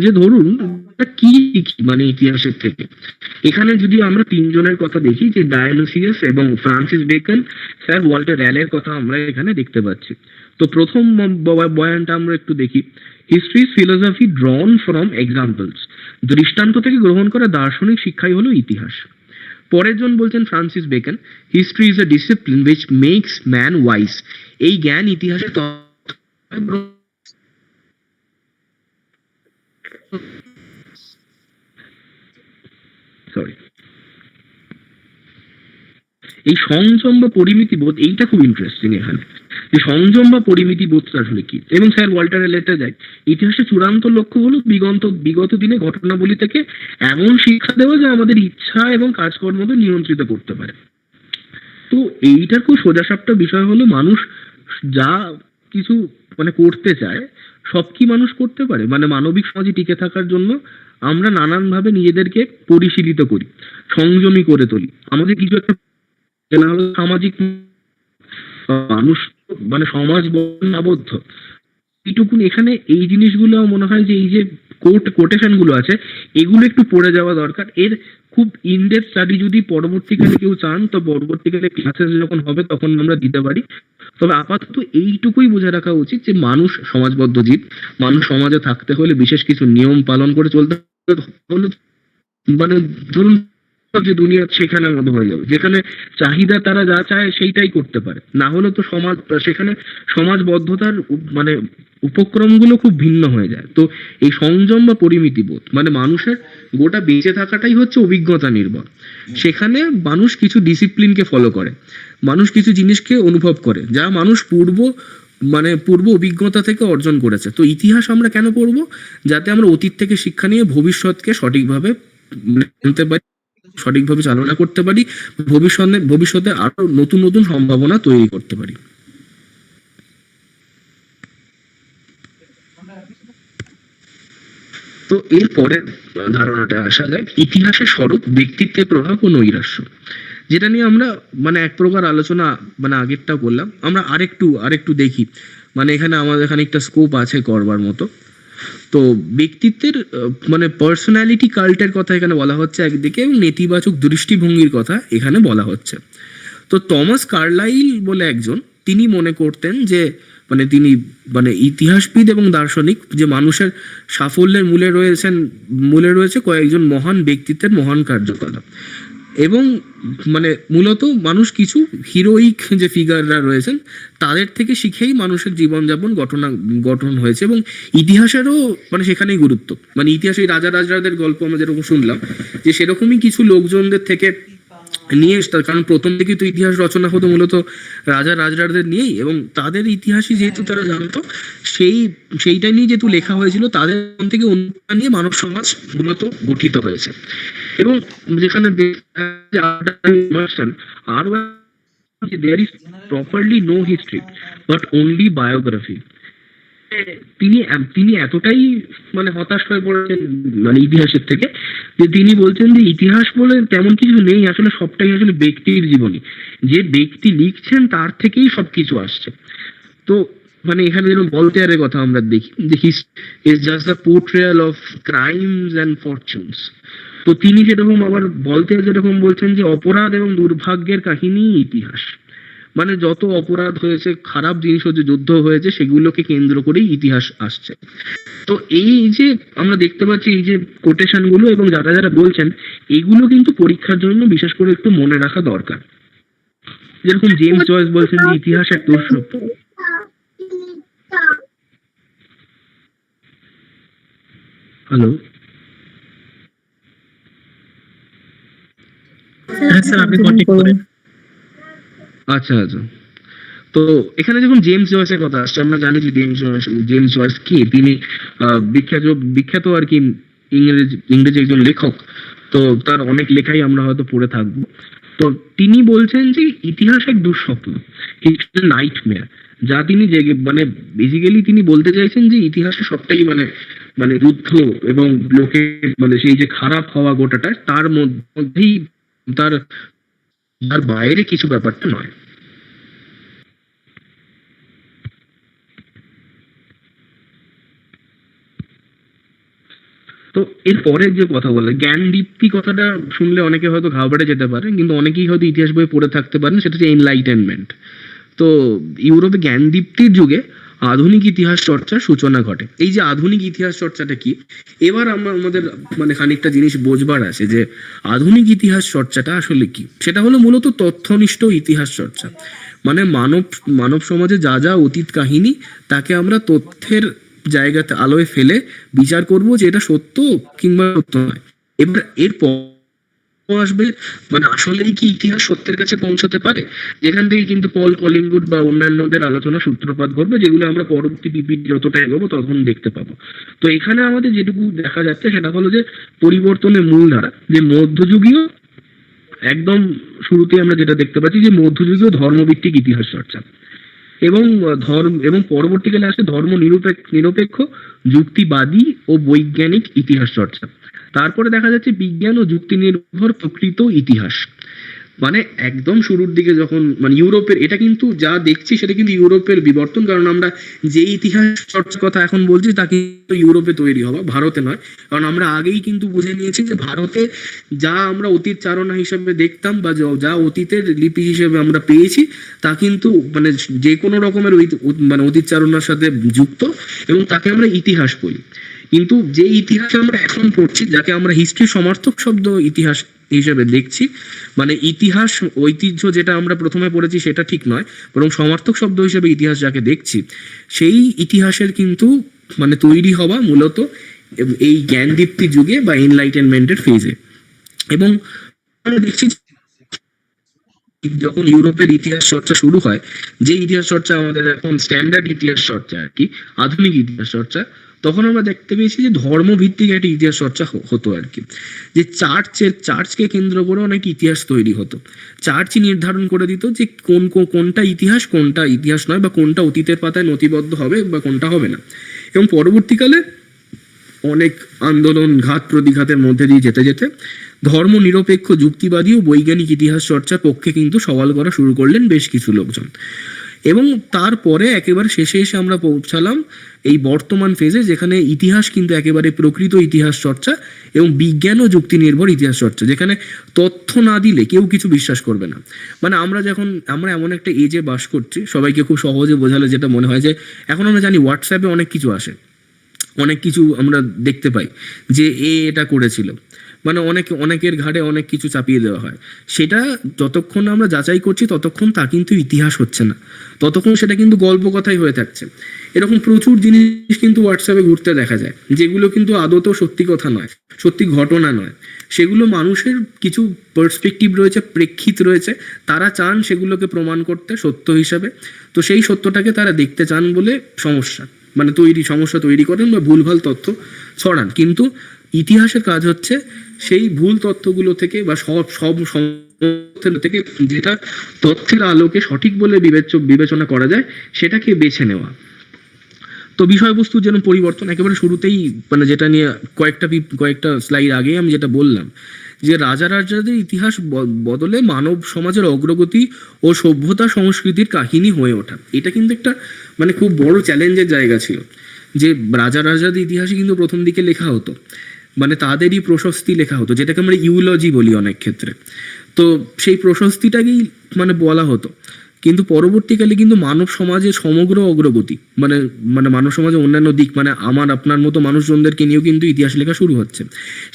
যে ধরুন কি শিখি মানে ইতিহাসের থেকে। এখানে যদি আমরা তিনজনের কথা দেখি, যে ডায়োনিসিয়াস এবং ফ্রান্সিস বেকন, স্যার ওয়াল্টার র্যালের কথা আমরা এখানে দেখতে পাচ্ছি। তো প্রথম বয়ানটা আমরা একটু দেখি। History is philosophy ড্রন from examples. দৃষ্টান্ত থেকে গ্রহণ করা দার্শনিক শিক্ষাই হলো ইতিহাস। পরের জন বলছেন Francis Bacon, history is a discipline which makes man wise. এই জ্ঞান ইতিহাসের এই সংযম বা পরিমিতি বোধ, এইটা খুব ইন্টারেস্টিং এখানে, যে সংযম বা পরিমিতি বোধটা আসলে কি। এবং স্যার ওয়াল্টার রেলেটা যায়, ইতিহাসের চূড়ান্ত লক্ষ্য হলো বিগত দিনে ঘটনাবলী থেকে এমন শিক্ষা দেওয়া যা আমাদের ইচ্ছা এবং কাজকর্মকে নিয়ন্ত্রিত করতে পারে। তো এইটার খুব সোজাসাপটা বিষয় হলো, মানুষ যা কিছু মানে করতে চায় সব কি মানুষ করতে পারে? মানে মানবিক সমাজে টিকে থাকার জন্য আমরা নানানভাবে নিজেদেরকে পরিশীলিত করি, সংযমী করে তুলি। আমাদের কিছু একটা না হলো সামাজিক মানুষ মানে সমাজ আবদ্ধ এইটুকুন। এখানে এই জিনিসগুলো মনে হয় যে এই যে কোটেশন গুলো আছে, এগুলো একটু পড়ে যাওয়া দরকার। এর খুব ইনডেপথ স্টাডি যদি পরবর্তীকালে কেউ চান, তো পরবর্তীকালে ক্লাসেস যখন হবে তখন আমরা দিতে পারি। তবে আপাতত এইটুকুই বুঝে রাখা উচিত যে মানুষ সমাজবদ্ধ জীব, মানুষ সমাজে থাকতে হলে বিশেষ কিছু নিয়ম পালন করে চলতে হলে, মানে ধরুন যে দুনিয়া সেখানের মধ্যে হয়ে যাবে, যেখানে চাহিদা তারা যা চায় সেইটাই করতে পারে। না হলে তো সেখানে সমাজবদ্ধতার মানে উপক্রমগুলো খুব ভিন্ন হয়ে যায়। তো এই সংযম বা পরিমিতি বোধ মানে মানুষের গোটা বেঁচে থাকাটাই হচ্ছে অভিজ্ঞতা নির্ভর। সেখানে মানুষ কিছু ডিসিপ্লিনকে ফলো করে, মানুষ কিছু জিনিসকে অনুভব করে যা মানুষ পূর্ব অভিজ্ঞতা থেকে অর্জন করেছে। তো ইতিহাস আমরা কেন পড়বো? যাতে আমরা অতীত থেকে শিক্ষা নিয়ে ভবিষ্যৎকে সঠিকভাবে জানতে পারি, সঠিকভাবে চালনা করতে পারি, ভবিষ্যতে আরো নতুন নতুন সম্ভাবনা তৈরি করতে পারি। তো এর পরের ধারণাটা আসা যায় ইতিহাসের স্বরূপ, ব্যক্তিত্বের প্রভাব ও নৈরাশ্য, যেটা নিয়ে আমরা মানে এক প্রকার আলোচনা মানে আগেরটা করলাম। আমরা আরেকটু দেখি, মানে এখানে আমাদের খানিকটা স্কোপ আছে করবার মতো। তো ব্যক্তিত্বের মানে পার্সোনালিটি কাল্টের কথা এখানে বলা হচ্ছে একদিকে, এবং নেতিবাচক দৃষ্টিভঙ্গির কথা এখানে বলা হচ্ছে। তো টমাস কার্লাইল বলে একজন, তিনি মনে করতেন যে মানে তিনি মানে ইতিহাসবিদ এবং দার্শনিক, যে মানুষের সাফল্যের মূলে রয়েছে কয়েকজন মহান ব্যক্তিত্বের মহান কার্যকলাপ, এবং মানে মূলত মানুষ কিছু হিরোইক যে ফিগাররা রয়েছেন তাদের থেকে শিখেই মানুষের জীবনযাপন গঠন হয়েছে, এবং ইতিহাসেরও মানে সেখানেই গুরুত্ব। মানে ইতিহাসে রাজাদের গল্প আমরা যেরকম শুনলাম, যে সেরকমই কিছু লোকজনদের থেকে নিয়ে এসতে, কারণ প্রথম থেকে তো ইতিহাস রচনা হতো মূলত রাজাদের নিয়েই, এবং তাদের ইতিহাসই যেহেতু তারা জানতো, সেইটা নিয়ে যেহেতু লেখা হয়েছিল, তাদের থেকে অনুপ্রেরণা নিয়ে মানব সমাজ মূলত গঠিত হয়েছে। এবং যেখানে আরো there is properly no history but only biography। তিনি এতটাই মানে হতাশ হয়ে পড়েছেন মানে ইতিহাসের থেকে, যে তিনি বলছেন যে ইতিহাস বলে তেমন কিছু নেই, আসলে সবটাই আসলে ব্যক্তির জীবনী, যে ব্যক্তি লিখছেন তার থেকেই সবকিছু আসছে। তো মানে এখানে যেরকম ভলতেয়ারের কথা আমরা দেখি, যে is just the portrayal of crimes and fortunes. তো তিনি যেরকম আবার ভলতেয়ার যেরকম বলছেন যে অপরাধ এবং দুর্ভাগ্যের কাহিনী ইতিহাস, মানে যত অপরাধ হয়েছে, খারাপ জিনিস হচ্ছে, যুদ্ধ হয়েছে, সেগুলোকে কেন্দ্র করেই ইতিহাস আসছে। তো এই যে আমরা দেখতে পাচ্ছি এই যে কোটেশন গুলো এবং যারা বলছেন, এগুলো কিন্তু পরীক্ষার জন্য বিশেষ করে একটু মনে রাখা দরকার। যেরকম জেমস জয়েস বলছেন যে ইতিহাস এক দর্শক। হ্যালো, হ্যাঁ স্যার, আপনি কন্টিনিউ করেন। আচ্ছা। তো এখানে যখন জেমস জয়েসের কথা আসছে, আমরা জানি যে জেমস জয়েস কে। তিনি বিখ্যাত আর কি ইংরেজি একজন লেখক। তো তার অনেক লেখাই আমরা হয়তো পড়ে থাকবো। তো তিনি বলছেন যে ইতিহাস এক দুঃস্বপ্ন, নাইটমেয়ার, যা তিনি মানে বেসিক্যালি তিনি বলতে চাইছেন যে ইতিহাসে সবটাই মানে যুদ্ধ এবং লোকের মানে সেই যে খারাপ হওয়া গোটাটা, তার মধ্যেই তার বাইরে কিছু ব্যাপারটা নয়। তো এরপরে যে কথা বলে জ্ঞান দীপ্তি, কথাটা শুনলে অনেকে হয়তো ঘাবড়ে যেতে পারে, কিন্তু অনেকেই হয়তো ইতিহাস বই পড়ে থাকতে পারেন, সেটা হচ্ছে এনলাইটেনমেন্ট। তো ইউরোপে জ্ঞান দীপ্তির যুগে আধুনিক ইতিহাস চর্চার সূচনা ঘটে। এই যে আধুনিক ইতিহাস চর্চাটা কি, এবার আমাদের মানে খানিকটা জিনিস বোঝবার আছে যে আধুনিক ইতিহাস চর্চাটা আসলে কি। সেটা হলো মূলত তথ্যনিষ্ঠ ইতিহাস চর্চা। মানে মানব সমাজে যা অতীত কাহিনী, তাকে আমরা তথ্যের জায়গাতে আলোয় ফেলে বিচার করব যে এটা সত্য কিংবা সত্য নয়। এবার এরপর আসবে মানে আসলেই কি ইতিহাস সত্যের কাছে পৌঁছাতে পারে, যেখান থেকে কিন্তু পল কলিংউড বা অন্যান্যদের আলোচনা সূত্রপাত করবে, যেগুলো আমরা পরবর্তী পিপিটি যতটা এগোবো তখন দেখতে পাবো। তো এখানে আমাদের যেটুকু দেখা যাচ্ছে সেটা হলো যে পরিবর্তনের মূলধারা, যে মধ্যযুগীয়, একদম শুরুতে আমরা যেটা দেখতে পাচ্ছি যে মধ্যযুগীয় ধর্মভিত্তিক ইতিহাস চর্চা, এবং পরবর্তীকালে আসে ধর্ম নিরপেক্ষ যুক্তিবাদী ও বৈজ্ঞানিক ইতিহাস চর্চা। তারপরে দেখা যাচ্ছে বিজ্ঞান ও যুক্তি নির্ভর প্রকৃত ইতিহাস। মানে একদম শুরুর দিকে যখন মানে ইউরোপের, এটা কিন্তু যা দেখছি সেটা কিন্তু ইউরোপের বিবর্তন, কারণ আমরা যে ইতিহাস চর্চার কথা এখন বলছি তা কিন্তু ইউরোপে তৈরি হওয়া, ভারতে নয়। কারণ আমরা আগেই কিন্তু বুঝে নিয়েছি যে ভারতে যা আমরা অতীত চারণা হিসেবে দেখতাম বা যা অতীতের লিপি হিসেবে আমরা পেয়েছি, তা কিন্তু মানে যে কোনো রকমের মানে অতীত চারণার সাথে যুক্ত, এবং তাকে আমরা ইতিহাস বলি। কিন্তু যে ইতিহাস আমরা এখন পড়ছি, যাকে আমরা হিস্ট্রি সমার্থক শব্দ ইতিহাস হিসেবে দেখছি, মানে ইতিহাস ঐতিহ্য যেটা আমরা প্রথমে পড়েছি সেটা ঠিক নয়, বরং সমার্থক শব্দ হিসেবে ইতিহাস যাকে দেখছি, সেই ইতিহাসের কিন্তু মানে তৈরি হওয়া মূলত এই জ্ঞানদীপ্তি যুগে বা এনলাইটেনমেন্টের ফেজে। এবং আমরা দেখছি যখন ইউরোপের ইতিহাস চর্চা শুরু হয়, যে ইতিহাস চর্চা আমাদের এখন স্ট্যান্ডার্ড ইতিহাস চর্চা আর কি, আধুনিক ইতিহাস চর্চা, তখন আমরা দেখতে পেয়েছি যে ধর্মভিত্তিক একটা ইতিহাস চর্চা হতো আর কি। যে চার্চকে কেন্দ্র করে অনেক ইতিহাস তৈরি হতো। চার্চই নির্ধারণ করে দিত যে কোনটা ইতিহাস নয়, বা কোনটা অতীতের পাতায় নথিবদ্ধ হবে বা কোনটা হবে না। এবং পরবর্তীকালে অনেক আন্দোলন ঘাত প্রতিঘাতের মধ্যে দিয়ে যেতে যেতে ধর্ম নিরপেক্ষ যুক্তিবাদী ও বৈজ্ঞানিক ইতিহাস চর্চার পক্ষে কিন্তু সওয়াল করা শুরু করলেন বেশ কিছু লোকজন। এবং তারপরে একেবারে শেষে এসে আমরা পৌঁছালাম এই বর্তমান ফেজে, যেখানে ইতিহাস কিন্তু একেবারে প্রকৃত ইতিহাস চর্চা এবং বিজ্ঞান ও যুক্তি নির্ভর ইতিহাস চর্চা, যেখানে তথ্য না দিলে কেউ কিছু বিশ্বাস করবে না। মানে আমরা এমন একটা এজে বাস করছি, সবাইকে খুব সহজে বোঝালে যেটা মনে হয় যে এখন আমরা জানি হোয়াটসঅ্যাপে অনেক কিছু আসে, অনেক কিছু আমরা দেখতে পাই যে এটা করেছিল, মানে অনেকের ঘাড়ে অনেক কিছু চাপিয়ে দেওয়া হয়। সেটা যতক্ষণ আমরা যাচাই করছি ততক্ষণ তা কিন্তু ইতিহাস হচ্ছে না, ততক্ষণ সেটা কিন্তু গল্প কথাই হয়ে থাকছে। এরকম প্রচুর জিনিস কিন্তু হোয়াটসঅ্যাপে ঘুরতে দেখা যায়, যেগুলো কিন্তু আদতেও সত্যি কথা নয়, সত্যি ঘটনা নয়। সেগুলো মানুষের কিছু পার্সপেক্টিভ রয়েছে, প্রেক্ষিত রয়েছে, তারা চান সেগুলোকে প্রমাণ করতে সত্য হিসাবে। তো সেই সত্যটাকে তারা দেখতে চান বলে সমস্যা তৈরি করেন বা ভুলভাল তথ্য ছড়ান। কিন্তু ইতিহাসের কাজ হচ্ছে সেই ভুল তথ্যগুলো থেকে বা সব থেকে যেটা তথ্যের আলোকে সঠিক বলে বিবেচনা করা যায় সেটাকে বেছে নেওয়া। তো বিষয়বস্তুর যেন পরিবর্তন একেবারে শুরুতেই, মানে যেটা নিয়ে কয়েকটা স্লাইড আগে আমি যেটা বললাম, যে রাজাদের ইতিহাস বদলে মানব সমাজের অগ্রগতি ও সভ্যতা সংস্কৃতির কাহিনী হয়ে ওঠা, এটা কিন্তু একটা মানে খুব বড় চ্যালেঞ্জের জায়গা ছিল। যে রাজাদের ইতিহাসে কিন্তু প্রথম দিকে লেখা হতো, মানে তাদেরই প্রশস্তি লেখা হতো, যেটাকে আমরা ইউলজি বলি অনেক ক্ষেত্রে। তো সেই প্রশস্তিটাকেই মানে বলা হতো। কিন্তু পরবর্তীকালে কিন্তু মানব সমাজের সমগ্র অগ্রগতি, মানে মানব সমাজের অন্যান্য দিক, মানে আমার আপনার মতো মানুষজনদেরকে নিয়েও কিন্তু ইতিহাস লেখা শুরু হচ্ছে।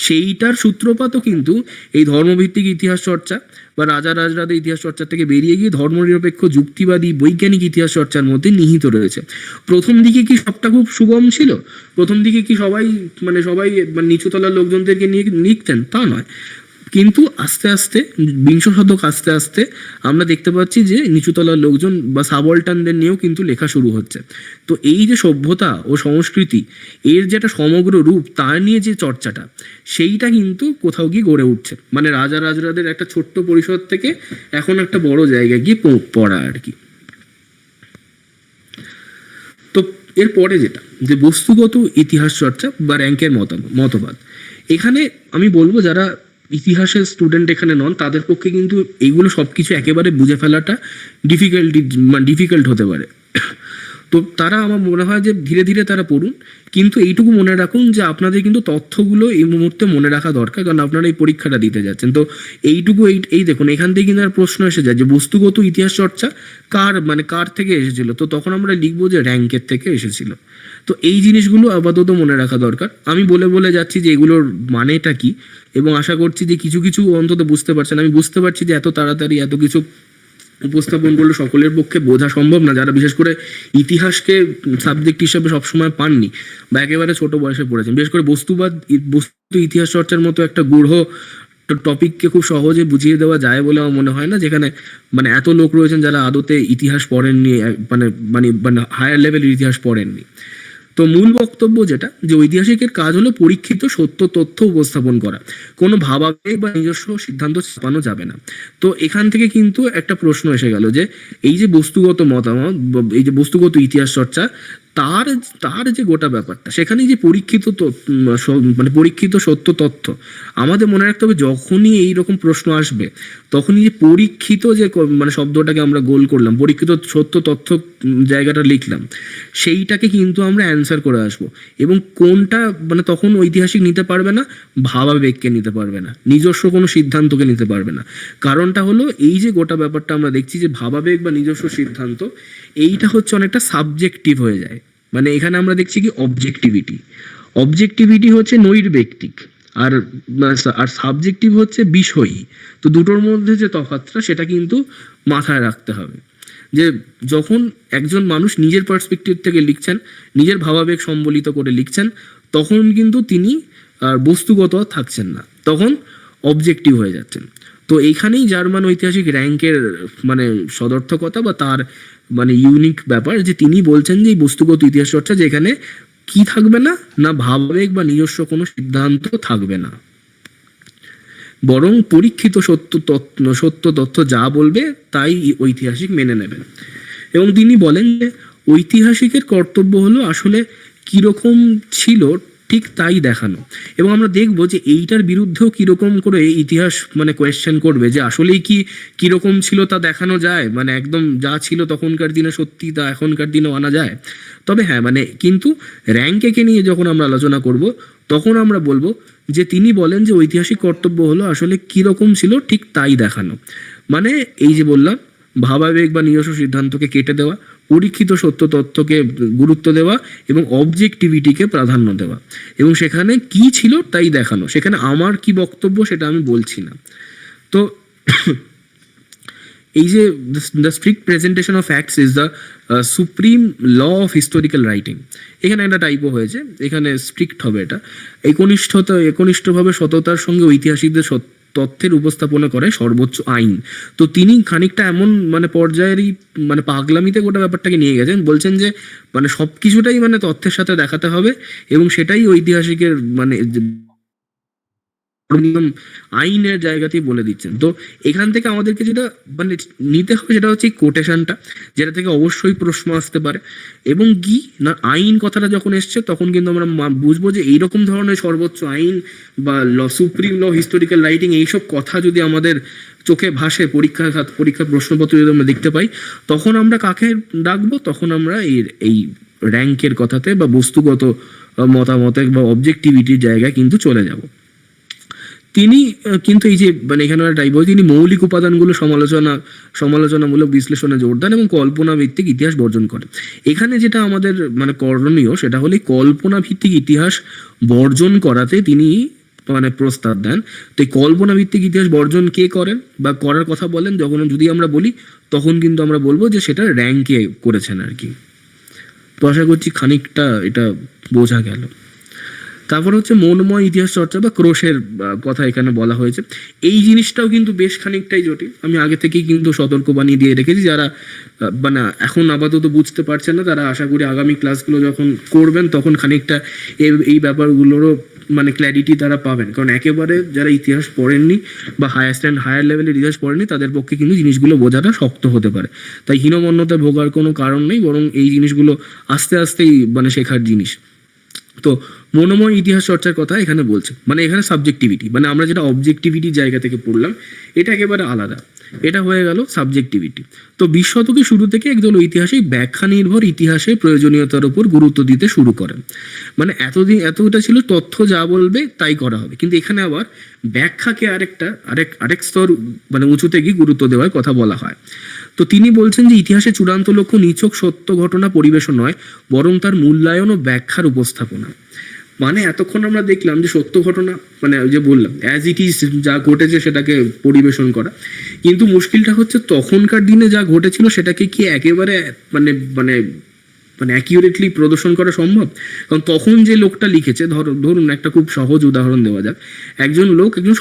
সেইটার সূত্রপাতও কিন্তু এই ধর্মভিত্তিক ইতিহাস চর্চা বা রাজাদের ইতিহাস চর্চা থেকে বেরিয়ে গিয়ে ধর্মনিরপেক্ষ যুক্তিবাদী বৈজ্ঞানিক ইতিহাস চর্চার মধ্যে নিহিত রয়েছে। প্রথম দিকে কি সবটা খুব সুগম ছিল? প্রথম দিকে কি সবাই নিচুতলার লোকজনদেরকে নিয়ে লিখতেন? তা নয়। কিন্তু আস্তে আস্তে বিংশ শতক আস্তে আস্তে আমরা দেখতে পাচ্ছি যে নিচুতলার লোকজন বা সাবলটানদের নিয়েও কিন্তু লেখা শুরু হচ্ছে। তো এই যে সভ্যতা ও সংস্কৃতি এর যেটা সমগ্র রূপ, তার নিয়ে যে চর্চাটা, সেইটা কিন্তু কোথাও গিয়ে গড়ে উঠছে। মানে রাজাদের একটা ছোট্ট পরিসর থেকে এখন একটা বড় জায়গায় গিয়ে পড়া আর কি। তো এরপরে যেটা যে বস্তুগত ইতিহাস চর্চা বা র্যাঙ্কের মতবাদ, এখানে আমি বলবো যারা ইতিহাসের স্টুডেন্ট এখানে নন তাদের পক্ষে কিন্তু এইগুলো সবকিছু একেবারে বুঝে ফেলাটা ডিফিকাল্ট হতে পারে। তো তারা আমার মনে হয় যে ধীরে ধীরে তারা পড়ুন, কিন্তু এইটুকু মনে রাখুন যে আপনাদের কিন্তু তথ্যগুলো এই মুহূর্তে মনে রাখা দরকার, কারণ আপনারা এই পরীক্ষাটা দিতে যাচ্ছেন। তো এইটুকু এই দেখুন, এখান থেকে কিন্তু আর প্রশ্ন এসে যায় যে বস্তুগত ইতিহাস চর্চা কার থেকে এসেছিল, তো তখন আমরা লিখবো যে র্যাঙ্কের থেকে এসেছিল। তো এই জিনিসগুলো আপাতত মনে রাখা দরকার। আমি বলে যাচ্ছি যে এগুলোর মানেটা কি, এবং আশা করছি যে কিছু অন্তত বুঝতে পারছেন। আমি বুঝতে পারছি যে এত তাড়াতাড়ি এত কিছু উপস্থাপন করলে সকলের পক্ষে বোঝা সম্ভব না, যারা বিশেষ করে ইতিহাসকে সাবজেক্ট হিসেবে সবসময় পাননি বা একেবারে ছোট বয়সে পড়েছেন। বিশেষ করে বস্তু ইতিহাস চর্চার মতো একটা গূঢ় টপিককে খুব সহজে বুঝিয়ে দেওয়া যায় বলে আমার মনে হয় না, যেখানে মানে এত লোক রয়েছেন যারা আদতে ইতিহাস পড়েননি, মানে হায়ার লেভেলের ইতিহাস পড়েননি। তো মূল বক্তব্য যেটা, যে ঐতিহাসিকের কাজ হলো পরীক্ষিত সত্য তথ্য উপস্থাপন করা, কোনো ভাবাবেগ বা নিজস্ব সিদ্ধান্ত চাপানো যাবে না। তো এখান থেকে কিন্তু একটা প্রশ্ন এসে গেল যে এই যে বস্তুগত মতামত, এই যে বস্তুগত ইতিহাস চর্চা, তার যে গোটা ব্যাপারটা, সেখানে যে পরীক্ষিত সত্য তথ্য, আমাদের মনে রাখতে হবে যখনই এইরকম প্রশ্ন আসবে তখনই যে পরীক্ষিত যে মানে শব্দটাকে আমরা গোল করলাম, পরীক্ষিত সত্য তথ্য জায়গাটা লিখলাম, সেইটাকে কিন্তু আমরা অ্যান্সার করে আসবো। এবং কোনটা মানে তখন ঐতিহাসিক নিতে পারবে না, ভাবাবেগকে নিতে পারবে না, নিজস্ব কোনো সিদ্ধান্তকে নিতে পারবে না। কারণটা হলো এই যে গোটা ব্যাপারটা আমরা দেখছি যে ভাবাবেগ বা নিজস্ব সিদ্ধান্ত, এইটা হচ্ছে অনেকটা সাবজেক্টিভ হয়ে যায়। মানে এখানে আমরা দেখছি কি অবজেক্টিভিটি হচ্ছে নৈর্ব্যক্তিক, আর সাবজেক্টিভ হচ্ছে বিষয়ী। তো দুটোর মধ্যে যে তফাৎটা সেটা কিন্তু মাথায় রাখতে হবে, যে যখন একজন মানুষ নিজের পার্সপেক্টিভ থেকে লিখছেন, নিজের ভাবাবেগ সম্বলিত করে লিখছেন, তখন কিন্তু তিনি বস্তুগত থাকছেন না, তখন অবজেক্টিভ হয়ে যাচ্ছেন। তো এইখানেই জার্মান ঐতিহাসিক র্যাঙ্কের মানে সদর্থকতা বা তার মানে ইউনিক ব্যাপার, যে তিনি বলছেন যে এই বস্তুগত ইতিহাস চর্চা যেখানে কি থাকবে না, না ভাবাবেগ বা নিজস্ব কোনো সিদ্ধান্ত থাকবে না, বরং পরীক্ষিত সত্য তথ্য যা বলবে তাই ঐতিহাসিক মেনে নেবেন। এবং তিনি বলেন যে ঐতিহাসিকের কর্তব্য হলো আসলে কিরকম ছিল ঠিক তাই দেখানো। এবং আমরা দেখবো যে এইটার বিরুদ্ধেও কিরকম করে ইতিহাস মানে কোয়েশ্চেন করবে যে আসলেই কি কিরকম ছিল তা দেখানো যায়, মানে একদম যা ছিল তখনকার দিনে সত্যি তা এখনকার দিনেও আনা যায়। তবে হ্যাঁ মানে কিন্তু র্যাঙ্কেকে নিয়ে যখন আমরা আলোচনা করব তখন আমরা বলবো যে তিনি বলেন যে ঐতিহাসিক কর্তব্য হলো আসলে কিরকম ছিল ঠিক তাই দেখানো। মানে এই যে বললাম, ভাবাবেগ বা নিজস্ব সিদ্ধান্তকে কেটে দেওয়া, পরীক্ষিত সত্য তথ্যকে গুরুত্ব দেওয়া এবং অবজেক্টিভিটিকে প্রাধান্য দেওয়া, এবং সেখানে কি ছিল তাই দেখানো। সেখানে আমার কি বক্তব্য সেটা আমি বলছি না। তো এই যে the strict presentation of facts is the supreme law of historical writing. এখানে একটা টাইপও হয়েছে, এখানে স্ট্রিক্ট হবে এটা। একনিষ্ঠভাবে সততার সঙ্গে ঐতিহাসিকদের তথ্যের উপস্থাপনা করে সর্বোচ্চ আইন। তো তিনি খানিকটা এমন মানে পর্যায়েরই মানে পাগলামিতে গোটা ব্যাপারটাকে নিয়ে গেছেন, বলছেন যে মানে সবকিছুটাই মানে তথ্যের সাথে দেখাতে হবে এবং সেটাই ঐতিহাসিকের মানে নিয়ম আইনের জায়গাতেই বলে দিচ্ছেন। তো এখান থেকে আমাদেরকে যেটা মানে নিতে হবে সেটা হচ্ছে এই কোটেশনটা, যেটা থেকে অবশ্যই প্রশ্ন আসতে পারে। এবং কি না, আইন কথাটা যখন এসছে তখন কিন্তু আমরা বুঝবো যে এইরকম ধরনের সর্বোচ্চ আইন বা সুপ্রিম ল হিস্টোরিক্যাল রাইটিং এইসব কথা যদি আমাদের চোখে ভাসে পরীক্ষা প্রশ্নপত্র যদি আমরা দেখতে পাই, তখন আমরা কাকে ডাকবো? তখন আমরা এই র্যাঙ্কের কথাতে বা বস্তুগত মতামতে বা অবজেক্টিভিটির জায়গায় কিন্তু চলে যাব। তিনি কিন্তু এই যে মানে এখানে তিনি মৌলিক উপাদানগুলো সমালোচনামূলক বিশ্লেষণে জোর দেন এবং কল্পনা ভিত্তিক ইতিহাস বর্জন করেন। এখানে যেটা আমাদের মানে করণীয় সেটা হলো কল্পনা ভিত্তিক ইতিহাস বর্জন করাতে তিনি মানে প্রস্তাব দেন। তো এই কল্পনা ভিত্তিক ইতিহাস বর্জন কে করেন বা করার কথা বলেন যখন যদি আমরা বলি, তখন কিন্তু আমরা বলবো যে সেটা র্যাঙ্কে করেছেন আর কি। তো আশা করছি খানিকটা এটা বোঝা গেল। তারপর হচ্ছে মনময় ইতিহাস চর্চা বা ক্রোশের কথা এখানে বলা হয়েছে। এই জিনিসটাও কিন্তু বেশ খানিকটাই জটিল। আমি আগে থেকেই কিন্তু সতর্ক বানিয়ে দিয়ে রেখেছি, যারা মানে এখন আপাতত বুঝতে পারছেন না তারা আশা করি আগামী ক্লাসগুলো যখন করবেন তখন খানিকটা এই ব্যাপারগুলোরও মানে ক্ল্যারিটি তারা পাবেন। কারণ একেবারে যারা ইতিহাস পড়েননি বা হায়ার লেভেলের ইতিহাস পড়েননি তাদের পক্ষে কিন্তু জিনিসগুলো বোঝাটা শক্ত হতে পারে। তাই হীনমন্যতায় ভোগার কোনো কারণ নেই, বরং এই জিনিসগুলো আস্তে আস্তেই মানে শেখার জিনিস। তো মনোময় ইতিহাস চর্চার কথা এখানে বলছে, মানে এখানে সাবজেক্টিভিটি, মানে আমরা যেটা অবজেক্টিভিটির জায়গা থেকে পড়লাম এটা একেবারে আলাদা, এটা হয়ে গেল সাবজেক্টিভিটি। তো 20 শতকের শুরু থেকে একদল ঐতিহাসিক ব্যাখ্যা নির্ভর ইতিহাসের প্রয়োজনীয়তার উপর গুরুত্ব দিতে শুরু করেন। মানে এতটা ছিল তথ্য যা বলবে তাই করা হবে, কিন্তু এখানে আবার ব্যাখ্যাকে আরেক স্তর মানে উঁচুতে গিয়ে গুরুত্ব দেওয়ার কথা বলা হয়। তো তিনি বলছেন যে ইতিহাসের চূড়ান্ত লক্ষ্য নিছক সত্য ঘটনা পরিবেশন নয়, বরং তার মূল্যায়ন ও ব্যাখ্যার উপস্থাপনা। মানে এতক্ষণ আমরা দেখলাম যে সত্য ঘটনা মানে যে বললাম অ্যাজ ইট ইজ যা ঘটেছে সেটাকে পরিবেশন করা, কিন্তু মুশকিলটা হচ্ছে তখনকার দিনে যা ঘটেছিল সেটাকে কি একেবারে মানে মানে মানে অ্যাকিউরেটলি প্রদর্শন করা সম্ভব? কারণ তখন যে লোকটা লিখেছে, ধরুন একটা খুব সহজ উদাহরণ দেওয়া যাক, একজন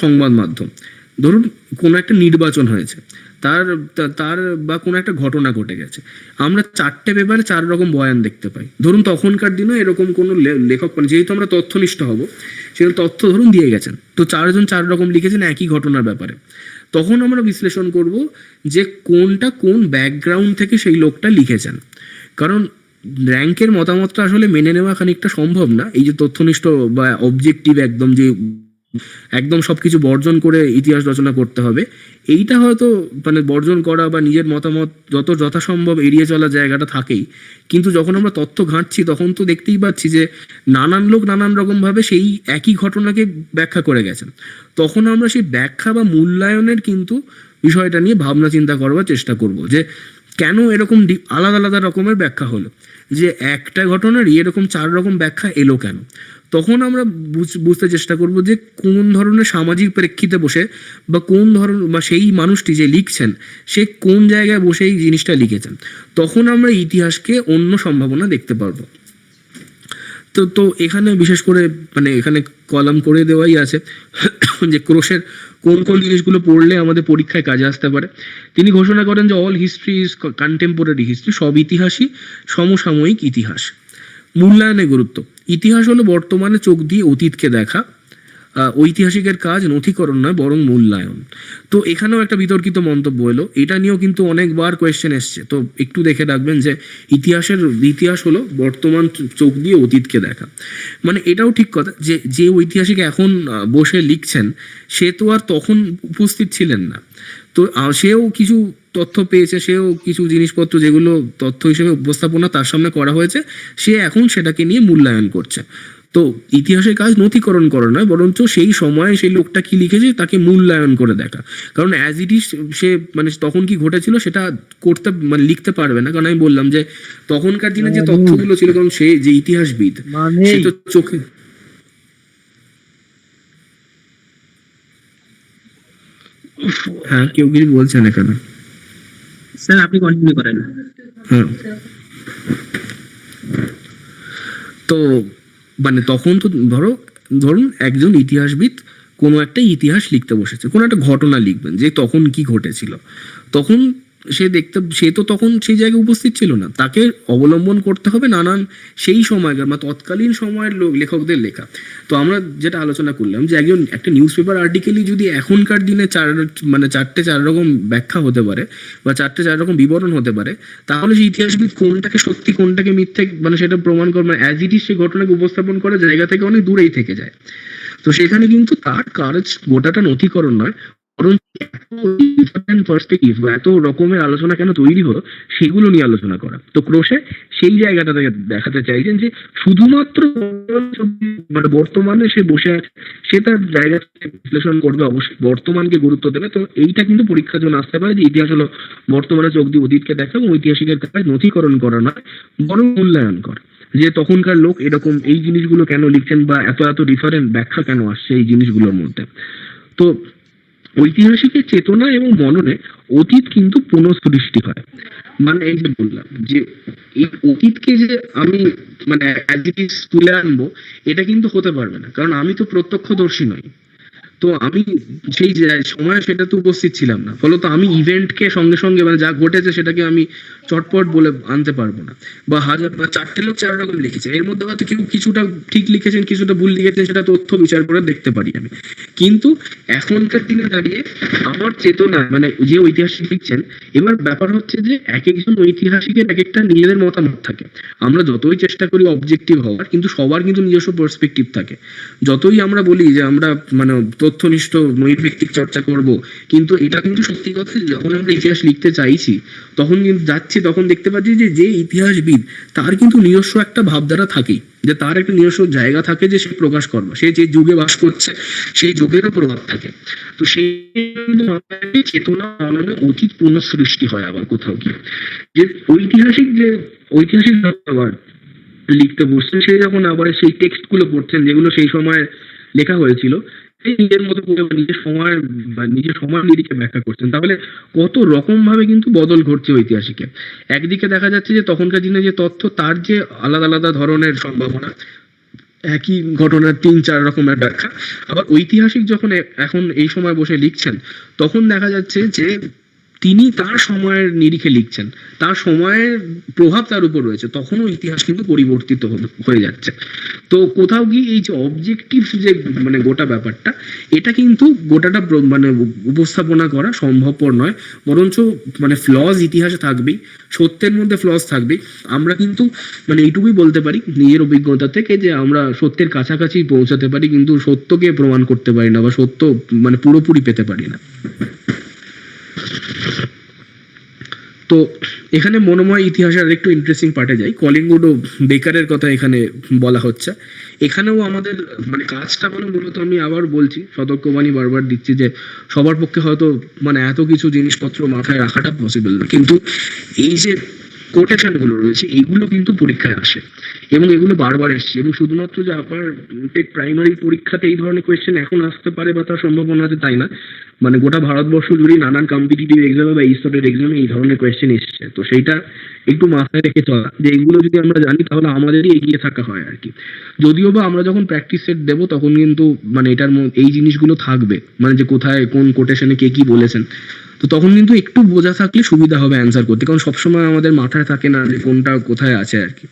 সংবাদ মাধ্যম, ধরুন কোনো একটা নির্বাচন হয়েছে, তার বা কোনো একটা ঘটনা ঘটে গেছে, আমরা 4টে পেপারে 4 রকম বয়ান দেখতে পাই। ধরুন তখনকার দিনে এরকম কোনো লেখক মানে যেহেতু আমরা তথ্যনিষ্ঠ হব সেরকম তথ্য ধরুন দিয়ে গেছেন, তো 4 জন 4 রকম লিখেছেন একই ঘটনার ব্যাপারে। তখন আমরা বিশ্লেষণ করব যে কোনটা কোন ব্যাকগ্রাউন্ড থেকে সেই লোকটা লিখেছেন। কারণ র্যাঙ্কের মতামতটা আসলে মেনে নেওয়া খানিকটা সম্ভব না, এই যে তথ্যনিষ্ঠ বা অবজেক্টিভ একদম সবকিছু বর্জন করে ইতিহাস রচনা করতে হবে, এইটা হয়তো মানে বর্জন করা বা নিজের মতামত যত যথাসম্ভব এড়িয়ে চলার জায়গাটা থাকেই। কিন্তু যখন আমরা তথ্য ঘাঁটছি তখন তো দেখতেই পাচ্ছি যে নানান লোক নানান রকম ভাবে সেই একই ঘটনাকে ব্যাখ্যা করে গেছেন। তখন আমরা সেই ব্যাখ্যা বা মূল্যায়নের কিন্তু বিষয়টা নিয়ে ভাবনা চিন্তা করবার চেষ্টা করব যে কেন এরকম আলাদা আলাদা রকমের ব্যাখ্যা হলো, যে একটা ঘটনার এরকম 4 রকম ব্যাখ্যা এলো কেন। তখন আমরা বুঝতে চেষ্টা করব যে কোন ধরনের সামাজিক প্রেক্ষিতে বসে বা কোন ধরনের বা সেই মানুষটি যে লিখছেন সে কোন জায়গায় বসে এই জিনিসটা লিখেছেন। তখন আমরা ইতিহাসকে অন্য সম্ভাবনা দেখতে পারবো। তো এখানে বিশেষ করে মানে এখানে কলাম করে দেওয়াই আছে যে ক্রোশের কোন কোন জিনিসগুলো পড়লে আমাদের পরীক্ষায় কাজে আসতে পারে। তিনি ঘোষণা করেন যে all history is contemporary history, সব ইতিহাসই সমসাময়িক ইতিহাস। মূল্যায়নের গুরুত্ব, ইতিহাস হলো বর্তমানে চোখ দিয়ে অতীতকে দেখা, ঐতিহাসিকের কাজ নথিকরণ নয় বরং মূল্যায়ন। তো এখানেও একটা বিতর্কিত মন্তব্য এলো, এটা নিয়েও কিন্তু অনেকবার কোয়েশ্চেন এসছে। তো একটু দেখে রাখবেন যে ইতিহাস হলো বর্তমান চোখ দিয়ে অতীতকে দেখা। মানে এটাও ঠিক কথা যে যে ঐতিহাসিক এখন বসে লিখছেন সে তো আর তখন উপস্থিত ছিলেন না। তো সেও কিছু তথ্য পেয়েছে, সেও কিছু জিনিসপত্র যেগুলো তথ্য হিসেবে উপস্থাপনা তার সামনে করা হয়েছে, সে এখন সেটাকে নিয়ে মূল্যায়ন করছে। তো ইতিহাসের কাজ নথিকরণ করা নয়, বরঞ্চ সেই সময়ে সেই লোকটা কি লিখেছে তাকে মূল্যায়ন করে দেখা। কারণ অ্যাজ ইট ইজ সে মানে তখন কি ঘটেছিল সেটা করতে মানে লিখতে পারবে না, কারণ আমি বললাম যে তখনকার দিনে যে তথ্যগুলো ছিল, কারণ সে যে ইতিহাসবিদ সে তো চোখে। হ্যাঁ, কেউ কিছু বলছেন এখানে? স্যার আপনি কন্টিনিউ করেন। হ্যাঁ, তো মানে তখন তো ধরুন একজন ইতিহাসবিদ কোনো একটা ইতিহাস লিখতে বসেছে, কোনো একটা ঘটনা লিখবেন যে তখন কি ঘটেছিল, তখন সে তো তখন সেই জায়গায় উপস্থিত ছিল না, তাকে অবলম্বন করতে হবে নানান সেই সময়কার বা তৎকালীন সময়ের লেখকদের লেখা। তো আমরা যেটা আলোচনা করলাম যে একটা নিউজ পেপার আর্টিকেলই যদি এখনকার দিনে চারটে চার রকম ব্যাখ্যা হতে পারে বা চারটে চার রকম বিবরণ হতে পারে, তাহলে সেই ইতিহাসবিদ কোনটাকে সত্যি কোনটাকে মিথ্যে মানে সেটা প্রমাণ করবে অ্যাজ ইট ইজ সেই ঘটনাকে উপস্থাপন করার জায়গা থেকে অনেক দূরেই থেকে যায়। তো সেখানে কিন্তু তার কাজ গোটাটা নথিকরণ নয়, বরং পার্সপেক্টিভ বা এত রকমের আলোচনা কেন তৈরি হলো সেগুলো নিয়ে আলোচনা করা। তো ক্রোশে সেই জায়গাটা থেকে দেখাতে চাইছেন যে শুধুমাত্র মানে বর্তমানে সে বসে আছে, সে তার জায়গা থেকে বিশ্লেষণ করবে, অবশ্যই বর্তমানকে গুরুত্ব দেবে। তো এইটা কিন্তু পরীক্ষার জন্য আসতে পারে যে ইতিহাস হলো বর্তমানে চোখ দিয়ে অতীতকে দেখা এবং ঐতিহাসিকের কাজ নথিকরণ করা নয় বরং মূল্যায়ন করা, যে তখনকার লোক এরকম এই জিনিসগুলো কেন লিখছেন বা এত এত ডিফারেন্ট ব্যাখ্যা কেন আসছে এই জিনিসগুলোর মধ্যে। তো ঐতিহাসিকের চেতনা এবং মননে অতীত কিন্তু পুনঃসৃষ্টি হয়। মানে এই যে বললাম যে এই অতীতকে যে আমি মানে অ্যাজ ইট ইজ তুলে আনবো, এটা কিন্তু হতে পারবে না, কারণ আমি তো প্রত্যক্ষদর্শী নই। তো আমি সেই সময় সেটা তো উপস্থিত ছিলাম না, ফলত আমি ইভেন্টকে সঙ্গে সঙ্গে মানে যা ঘটেছে সেটাকে আমি চটপট বলে আনতে পারবো না। বা চারটে লোক চার রকম লিখেছে, এর মধ্যে হয়তো কেউ কিছুটা ঠিক লিখেছেন কিছুটা ভুল লিখেছেন, সেটা তথ্য বিচার করে দেখতে পারি আমি। কিন্তু এখনকার দিনে দাঁড়িয়ে আমার চেতনা মানে যে ঐতিহাসিক লিখছেন, এবার ব্যাপার হচ্ছে যে এক একজন ঐতিহাসিকের এক একটা নিজেদের মতামত থাকে। আমরা যতই চেষ্টা করি অবজেক্টিভ হওয়ার, কিন্তু সবার কিন্তু নিজস্ব পার্সপেক্টিভ থাকে। যতই আমরা বলি যে আমরা মানে তথ্যনিষ্ঠ নৈর্ব্যক্তিক চর্চা করব, কিন্তু এটা কিন্তু সত্যি কথা, যখন আমরা ইতিহাস লিখতে চাইছি তখন কিন্তু তখন দেখতে পাচ্ছি যে যে ইতিহাসবিদ তার কিন্তু নিজস্ব একটা ভাবধারা থাকেই, যে তার একটা নিজস্ব জায়গা থাকে যে সে প্রকাশ করবে, সে যে যুগে বাস করছে সেই যুগেরও প্রভাব থাকে। তো সেই চেতনা মননে অতীত পুনঃসৃষ্টি হয় আবার কোথাও গিয়ে, যে ঐতিহাসিক আবার লিখতে বসছেন, সে যখন আবার সেই টেক্সট গুলো পড়ছেন যেগুলো সেই সময় লেখা হয়েছিল, সেই নিজের মতো করে নিজের সময় নিরিখে ব্যাখ্যা করছেন, তাহলে কত রকম ভাবে কিন্তু বদল ঘটছে ঐতিহাসিকের। একদিকে দেখা যাচ্ছে যে তখনকার দিনে যে তথ্য তার যে আলাদা আলাদা ধরনের সম্ভাবনা, একই ঘটনার 3-4 রকমের ব্যাখ্যা। আবার ঐতিহাসিক যখন এখন এই সময় বসে লিখছেন, তখন দেখা যাচ্ছে যে তিনি তার সময়ের নিরিখে লিখছেন, তার সময়ের প্রভাব তার উপর রয়েছে, তখনও ইতিহাস কিন্তু পরিবর্তিত হয়ে যাচ্ছে। তো কোথাও গিয়ে এই যে অবজেক্টিভ যে মানে গোটা ব্যাপারটা, এটা কিন্তু গোটাটা মানে উপস্থাপনা করা সম্ভবপর নয়, বরঞ্চ মানে ফ্লজ ইতিহাসে থাকবেই, সত্যের মধ্যে ফ্লজ থাকবেই। আমরা কিন্তু মানে এইটুকুই বলতে পারি নিজের অভিজ্ঞতা থেকে যে আমরা সত্যের কাছাকাছি পৌঁছাতে পারি, কিন্তু সত্যকে প্রমাণ করতে পারি না বা সত্য মানে পুরোপুরি পেতে পারি না। তো এখানে মনোময় ইতিহাসের আরেকটু ইন্টারেস্টিং পার্টে যাই। কলিঙ্গুড ও বেকারের কথা এখানে বলা হচ্ছে। এখানেও আমাদের মানে কাজটা হলো মূলত, আমি আবার বলছি, সতর্কবাণী বারবার দিচ্ছি যে সবার পক্ষে হয়তো মানে এত কিছু জিনিসপত্র মাথায় রাখাটা পসিবল না, কিন্তু এই যে কোটেশন গুলো রয়েছে এগুলো কিন্তু পরীক্ষায় আসে এবং এগুলো বারবার এসছে। এবং শুধুমাত্র যে আপনার প্রাইমারি পরীক্ষাতে এই ধরনের কোয়েশ্চেন এখন আসতে পারে বা তার সম্ভাবনা আছে তাই না, মানে গোটা ভারতবর্ষ জুড়ে নানান কম্পিটিটিভ এক্সামে বা এই স্তরের এক্সামে এই ধরনের কোয়েশ্চেন এসছে। তো সেইটা একটু মাথায় রেখে চলা, যে এগুলো যদি আমরা জানি তাহলে আমাদেরই এগিয়ে থাকা হয় আর কি। যদিও বা আমরা যখন প্র্যাকটিস সেট দেবো তখন কিন্তু মানে এটার এই জিনিসগুলো থাকবে, মানে যে কোথায় কোন কোটেশনে কে কি বলেছেন, তো তখন কিন্তু একটু বোঝা থাকলে সুবিধা হবে অ্যান্সার করতে, কারণ সবসময় আমাদের মাথায় থাকে না যে কোনটা কোথায় আছে আর কি।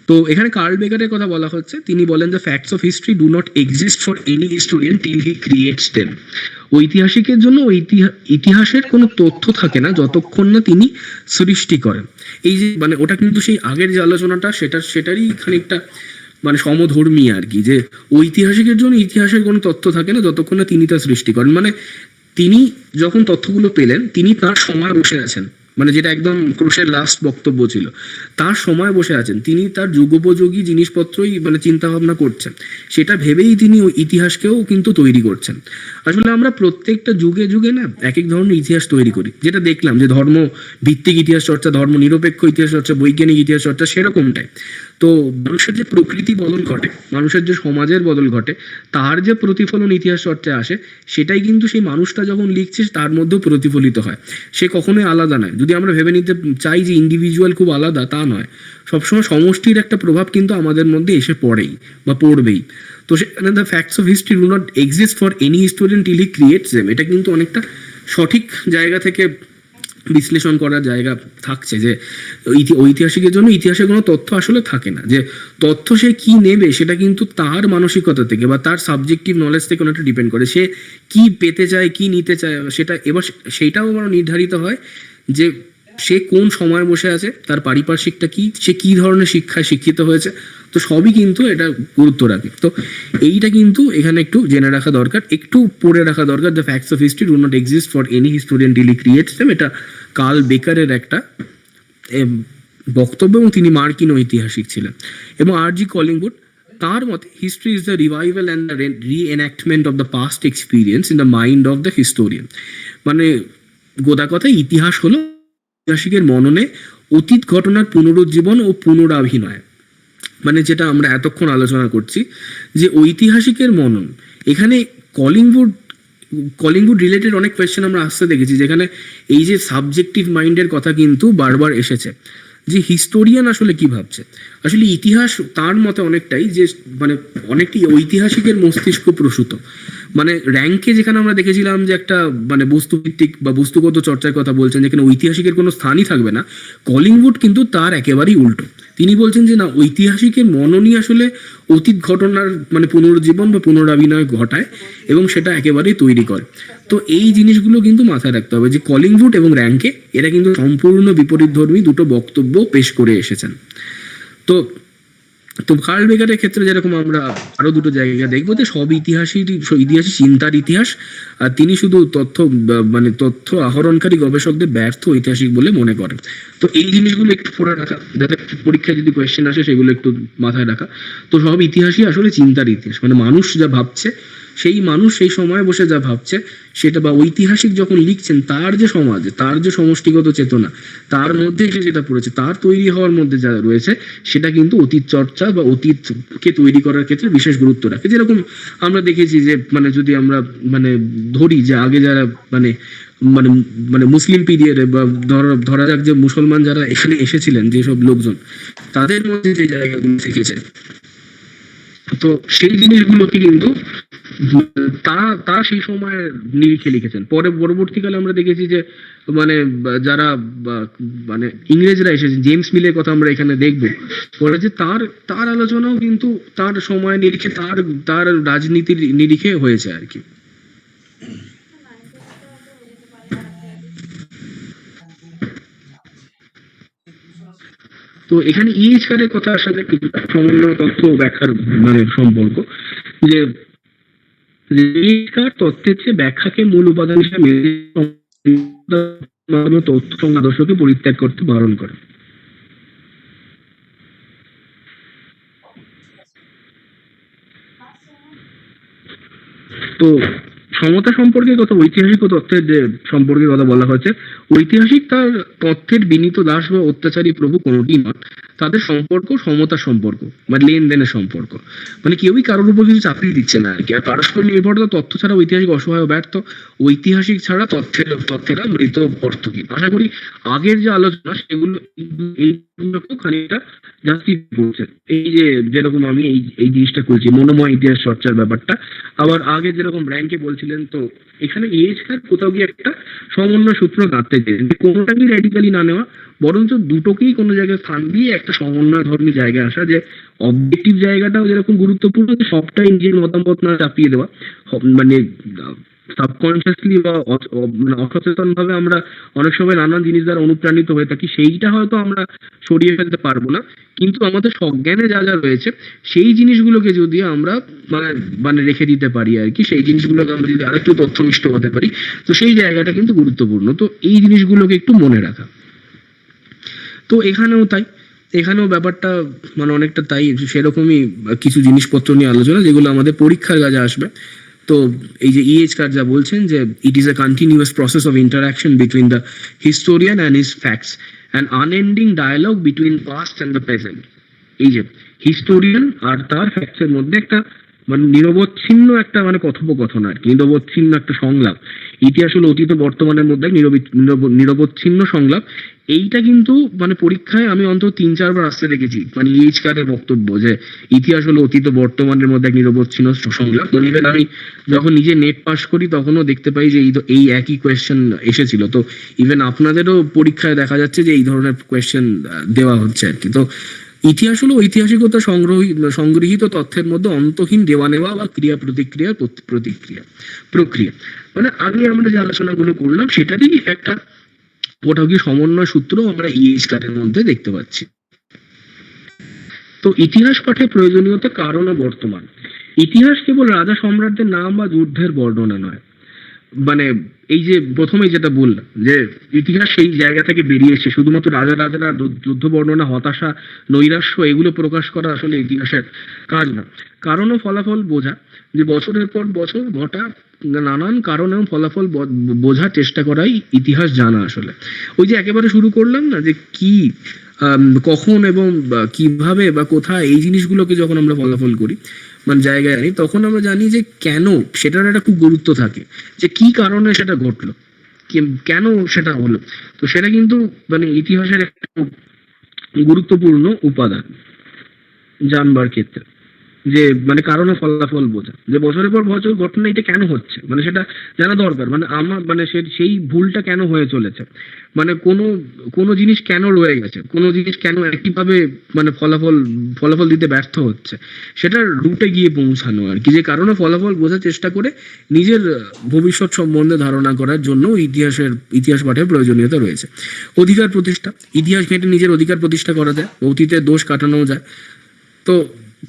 তো এখানে কার্ল বেকারের কথা বলা হচ্ছে, তিনি বলেন যে facts of history do not exist for any historian till he creates them. ঐতিহাসিকের জন্য ইতিহাসের কোনো তথ্য থাকে না যতক্ষণ না তিনি সৃষ্টি করেন। এই যে মানে ওটা কিন্তু সেই আগের যে আলোচনাটা সেটারই খানিকটা মানে সমধর্মী আর কি, যে ঐতিহাসিকের জন্য ইতিহাসের কোনো তথ্য থাকে না যতক্ষণ না তিনি তা সৃষ্টি করেন। মানে তিনি যখন তথ্যগুলো পেলেন তিনি তার সময় বসে আছেন, মানে যেটা একদম ক্রুশের লাস্ট বক্তব্য ছিল, তার সময় বসে আছেন, তিনি তার যুগোপযোগী জিনিসপত্রই মানে চিন্তা ভাবনা করছেন, সেটা ভেবেই তিনি ওই ইতিহাসকেও কিন্তু তৈরি করছেন। আসলে আমরা প্রত্যেকটা যুগে যুগে না এক এক ধরনের ইতিহাস তৈরি করি, যেটা দেখলাম যে ধর্ম ভিত্তিক ইতিহাস চর্চা, ধর্ম নিরপেক্ষ ইতিহাস চর্চা, বৈজ্ঞানিক ইতিহাস চর্চা, সেরকমটাই। তো মানুষের যে প্রকৃতি বদল ঘটে, মানুষের যে সমাজের বদল ঘটে, তার যে প্রতিফলন ইতিহাস চর্চায় আসে, সেটাই কিন্তু সেই মানুষটা যখন লিখছে তার মধ্যেও প্রতিফলিত হয়। সে কখনোই আলাদা নয়। যদি আমরা ভেবে নিতে চাই যে ইন্ডিভিজুয়াল খুব আলাদা, তা নয়। সবসময় সমষ্টির একটা প্রভাব কিন্তু আমাদের মধ্যে এসে পড়েই বা পড়বেই। তো সেখানে the facts of history do not exist for any historian till he creates them, এটা কিন্তু অনেকটা সঠিক জায়গা থেকে বিশ্লেষণ করার জায়গা থাকছে, যে ঐতিহাসিকের জন্য ইতিহাসের কোনো তথ্য আসলে থাকে না। যে তথ্য সে কি নেবে সেটা কিন্তু তার মানসিকতা থেকে বা তার সাবজেক্টিভ নলেজ থেকে অনেকটা ডিপেন্ড করে। সে কি পেতে চায়, কি নিতে চায়, সেটা এবার সেইটাও আমার নির্ধারিত হয় যে সে কোন সময় বসে আছে, তার পারিপার্শ্বিকটা কি, সে কি ধরনের শিক্ষায় শিক্ষিত হয়েছে। তো সবই কিন্তু এটা গুরুত্ব রাখে। তো এইটা কিন্তু এখানে একটু জেনে রাখা দরকার, একটু পড়ে রাখা দরকার। The facts of history do not exist for any historian till he creates them, এটা কার্ল বেকারের একটা বক্তব্য, এবং তিনি মার্কিন ঐতিহাসিক ছিলেন। এবং আর.জি. কলিংউড, তার মতে history is the revival and the reenactment of the past experience in the mind of the historian. মানে গোদা কথায় ইতিহাস হলো ঐতিহাসিকের মননে অতীত ঘটনার পুনরুজ্জীবন ও পুনরাভিনয়। মানে যেটা আমরা এতক্ষণ আলোচনা করছি যে ঐতিহাসিকের মনন, এখানে কলিংউড রিলেটেড অনেক কোয়েশ্চেন আমরা আসতে দেখেছি, যেখানে এই যে সাবজেক্টিভ মাইন্ডের কথা কিন্তু বারবার এসেছে, যে হিস্টোরিয়ান আসলে কি ভাবছে। আসলে ইতিহাস তার মতে অনেকটাই যে মানে অনেকটি ঐতিহাসিকের মস্তিষ্ক প্রসূত। মানে র্যাঙ্কে যেখানে আমরা দেখেছিলাম যে একটা মানে বস্তুভিত্তিক বা বস্তুগত চর্চার কথা বলছেন, যেখানে ঐতিহাসিকের কোনো স্থানই থাকবে না, কলিংউড কিন্তু তার একেবারেই উল্টো। তিনি বলছেন যে না, ঐতিহাসিকের মননই আসলে অতীত ঘটনার মানে পুনরুজ্জীবন বা পুনরাভিনয় ঘটায় এবং সেটা একেবারেই তৈরি করে। তো এই জিনিসগুলো কিন্তু মাথায় রাখতে হবে যে কলিংউড এবং র্যাঙ্কে এরা কিন্তু সম্পূর্ণ বিপরীতধর্মী দুটো বক্তব্য পেশ করে এসেছেন। তো কার্ল বেকারের ক্ষেত্রে যেরকম আমরা আরো দুটো জায়গা দেখবো, যে সব ইতিহাসই চিন্তার ইতিহাস, আর তিনি শুধু মানে তথ্য আহরণকারী গবেষকদের ব্যর্থ ঐতিহাসিক বলে মনে করেন। তো এই জিনিসগুলো একটু পড়ে রাখা, যাতে পরীক্ষায় যদি কোয়েশ্চেন আসে সেগুলো একটু মাথায় রাখা। তো সব ইতিহাসই আসলে চিন্তার ইতিহাস, মানে মানুষ যা ভাবছে, সেই মানুষ সেই সময় বসে যা ভাবছে সেটা, বা ঐতিহাসিক যখন লিখছেন তার যে সমাজ, তার যে সমষ্টিগত চেতনা, তার মধ্যে এসে যেটা পড়েছে, তার তৈরি হওয়ার মধ্যে যা রয়েছে, সেটা কিন্তু অতীত চর্চা বা অতীতকে তৈরি করার ক্ষেত্রে বিশেষ গুরুত্ব রাখে। যেরকম আমরা দেখেছি যে মানে যদি আমরা মানে ধরি যে আগে যারা মানে মানে মানে মুসলিম পিরিয়ডে বা ধরা যাক যে মুসলমান যারা এখানে এসেছিলেন, যেসব লোকজন, তাদের মধ্যে যে জায়গাগুলো থেকেছে, তো সেই জিনিসগুলোকে কিন্তু তারা সেই সময় নিরিখে লিখেছেন। পরবর্তীকালে আমরা দেখেছি যে মানে যারা মানে ইংরেজরা এসেছেন, জেমস মিলের কথা আমরা এখানে দেখবো পরে, যে তার আলোচনাও কিন্তু তার সময় নিরিখে, তার রাজনীতির নিরিখে হয়েছে আর কি। তো এখানে ইএইচআরের কথা আসলে সমন্বয় তথ্য ব্যাখ্যার মানে সম্পর্ক, যে ইএইচআর তথ্যের চেয়ে ব্যাখ্যাকে মূল উপাদান হিসেবে তথ্য আদর্শকে পরিত্যাগ করতে বারণ করে। তো সমতা সম্পর্কে কথা, ঐতিহাসিক ও তথ্যের যে সম্পর্কে কথা বলা হয়েছে, ঐতিহাসিক তার তথ্যের বিনীত দাস বা অত্যাচারী প্রভু কোনোটি নয়। তাদের সম্পর্ক সমতা সম্পর্ক, মানে লেনদেনের সম্পর্ক, মানে কেউই কারোর উপর কিছু চাপিয়ে দিচ্ছে না আর কি। আর পারস্পরিক নির্ভরতা, তথ্য ছাড়া ঐতিহাসিক অসহায় ও ব্যর্থ, ঐতিহাসিক ছাড়া তথ্যেরা মৃত অর্থহীন। আশা করি আগের যে আলোচনা সেগুলো এইগুলোকেও খানিকটা জাস্তি করছে। এই যে যেরকম আমি এই জিনিসটা করছি মনোময় ইতিহাস চর্চার ব্যাপারটা, আবার আগে যেরকম র্যাঙ্কে বলছিলেন, তো এখানে ইএইচআর কোথাও গিয়ে একটা সমন্বয় সূত্র গাঁথতে চেয়েছেন, যে কোনোটাকেই র্যাডিক্যালি না নেওয়া, বরঞ্চ দুটোকেই কোনো জায়গায় স্থান দিয়ে একটা সমন্বয় ধর্মী জায়গায় আসা, যে অবজেক্টিভ জায়গাটাও যেরকম গুরুত্বপূর্ণ, যে সবটাই নিজের মতামত না চাপিয়ে দেওয়া। মানে সাবকনসিয়াসলি বা মানে অসচেতন ভাবে আমরা অনেক সময় নানান জিনিস দ্বারা অনুপ্রাণিত হয়ে থাকি, সেইটা হয়তো আমরা সরিয়ে ফেলতে পারবো না, কিন্তু আমাদের সজ্ঞানে যা যা রয়েছে সেই জিনিসগুলোকে যদি আমরা মানে মানে রেখে দিতে পারি আর কি, সেই জিনিসগুলোকে আমরা যদি আরেকটু তথ্যনিষ্ঠ হতে পারি, তো সেই জায়গাটা কিন্তু গুরুত্বপূর্ণ। তো এই জিনিসগুলোকে একটু মনে রাখা। তো এখানেও তাই, এখানেও ব্যাপারটা মানে অনেকটা তাই, সেরকমই কিছু জিনিসপত্র নিয়ে আলোচনা যেগুলো আমাদের পরীক্ষার কাজে আসবে। তো এই যে ইএইচআর যা বলছেন যে it is a continuous process of interaction between the historian and his facts and unending dialogue between past and the present. এই যে হিস্টোরিয়ান আর তার ফ্যাক্টস এর মধ্যে একটা মানে নিরবচ্ছিন্ন একটা মানে কথোপকথন আর কি, নিরবচ্ছিন্ন একটা সংলাপ। ইতিহাস হলো অতীত বর্তমানের মধ্যে নিরবচ্ছিন্ন সংলাপ। এইটা কিন্তু মানে পরীক্ষায় আমি অন্তত 3-4 বার আসতে দেখেছি, মানে ইএইচআর এর বক্তব্য যে ইতিহাস হলো অতীত বর্তমানের মধ্যে এক নিরবচ্ছিন্ন সংলাপ। তো ইভেন আমি যখন নিজে নেট পাস করি তখনও দেখতে পাই যে এই একই কোয়েশ্চেন এসেছিল। তো ইভেন আপনাদেরও পরীক্ষায় দেখা যাচ্ছে যে এই ধরনের কোয়েশ্চেন দেওয়া হচ্ছে আর কি। তো ইতিহাস হলো ঐতিহাসিকতা সংগৃহীত তথ্যের মধ্যে অন্তহীন দেওয়া নেওয়া বা ক্রিয়া প্রতিক্রিয়ার প্রক্রিয়া। মানে আগে আমরা যে আলোচনাগুলো করলাম সেটারই একটা কোথাও কি সমন্বয় সূত্র আমরা ইএইচআর এর মধ্যে দেখতে পাচ্ছি। তো ইতিহাস পাঠে প্রয়োজনীয়তা কারণ ও বর্তমান। ইতিহাস কেবল রাজা সম্রাটদের নাম বা যুদ্ধের বর্ণনা নয়, মানে এই যে প্রথমে যেটা বললাম যে ইতিহাস সেই জায়গা থেকে বেরিয়েছে, শুধুমাত্র রাজারা যুদ্ধ বর্ণনা, হতাশা, নৈরাশ্য এগুলো প্রকাশ করা আসলে ইতিহাসের কাজ না। কারণ ও ফলাফল বোঝা, যে বছরের পর বছর ঘটা নানান কারণ এবং ফলাফল বোঝার চেষ্টা করাই ইতিহাস জানা আসলে। ওই যে একেবারে শুরু করলাম না যে কি কখন এবং কিভাবে বা কোথায় এই জিনিসগুলোকে যখন আমরা ফলাফল করি মানে জায়গায় আনি, তখন আমরা জানি যে কেন সেটার একটা খুব গুরুত্ব থাকে, যে কি কারণে সেটা ঘটলো, কেন সেটা হলো। তো সেটা কিন্তু মানে ইতিহাসের একটা গুরুত্বপূর্ণ উপাদান জানবার ক্ষেত্রে, যে মানে কারণে ফলাফল বোঝা, যে বছরের পর বছর ঘটনা এটা কেন হচ্ছে, মানে সেটা জানা দরকার। মানে আমার মানে সেই ভুলটা কেন হয়ে চলেছে, মানে কোনো জিনিস কেন রয়ে গেছে, কোনো জিনিস কেন একইভাবে মানে ফলাফল দিতে ব্যর্থ হচ্ছে, সেটার রুটে গিয়ে পৌঁছানো আর কি। যে কারণে ফলাফল বোঝার চেষ্টা করে নিজের ভবিষ্যৎ সম্বন্ধে ধারণা করার জন্য ইতিহাস পাঠের প্রয়োজনীয়তা রয়েছে। অধিকার প্রতিষ্ঠা, ইতিহাস ঘেঁটে নিজের অধিকার প্রতিষ্ঠা করা যায়, অতীতের দোষ কাটানো যায়। তো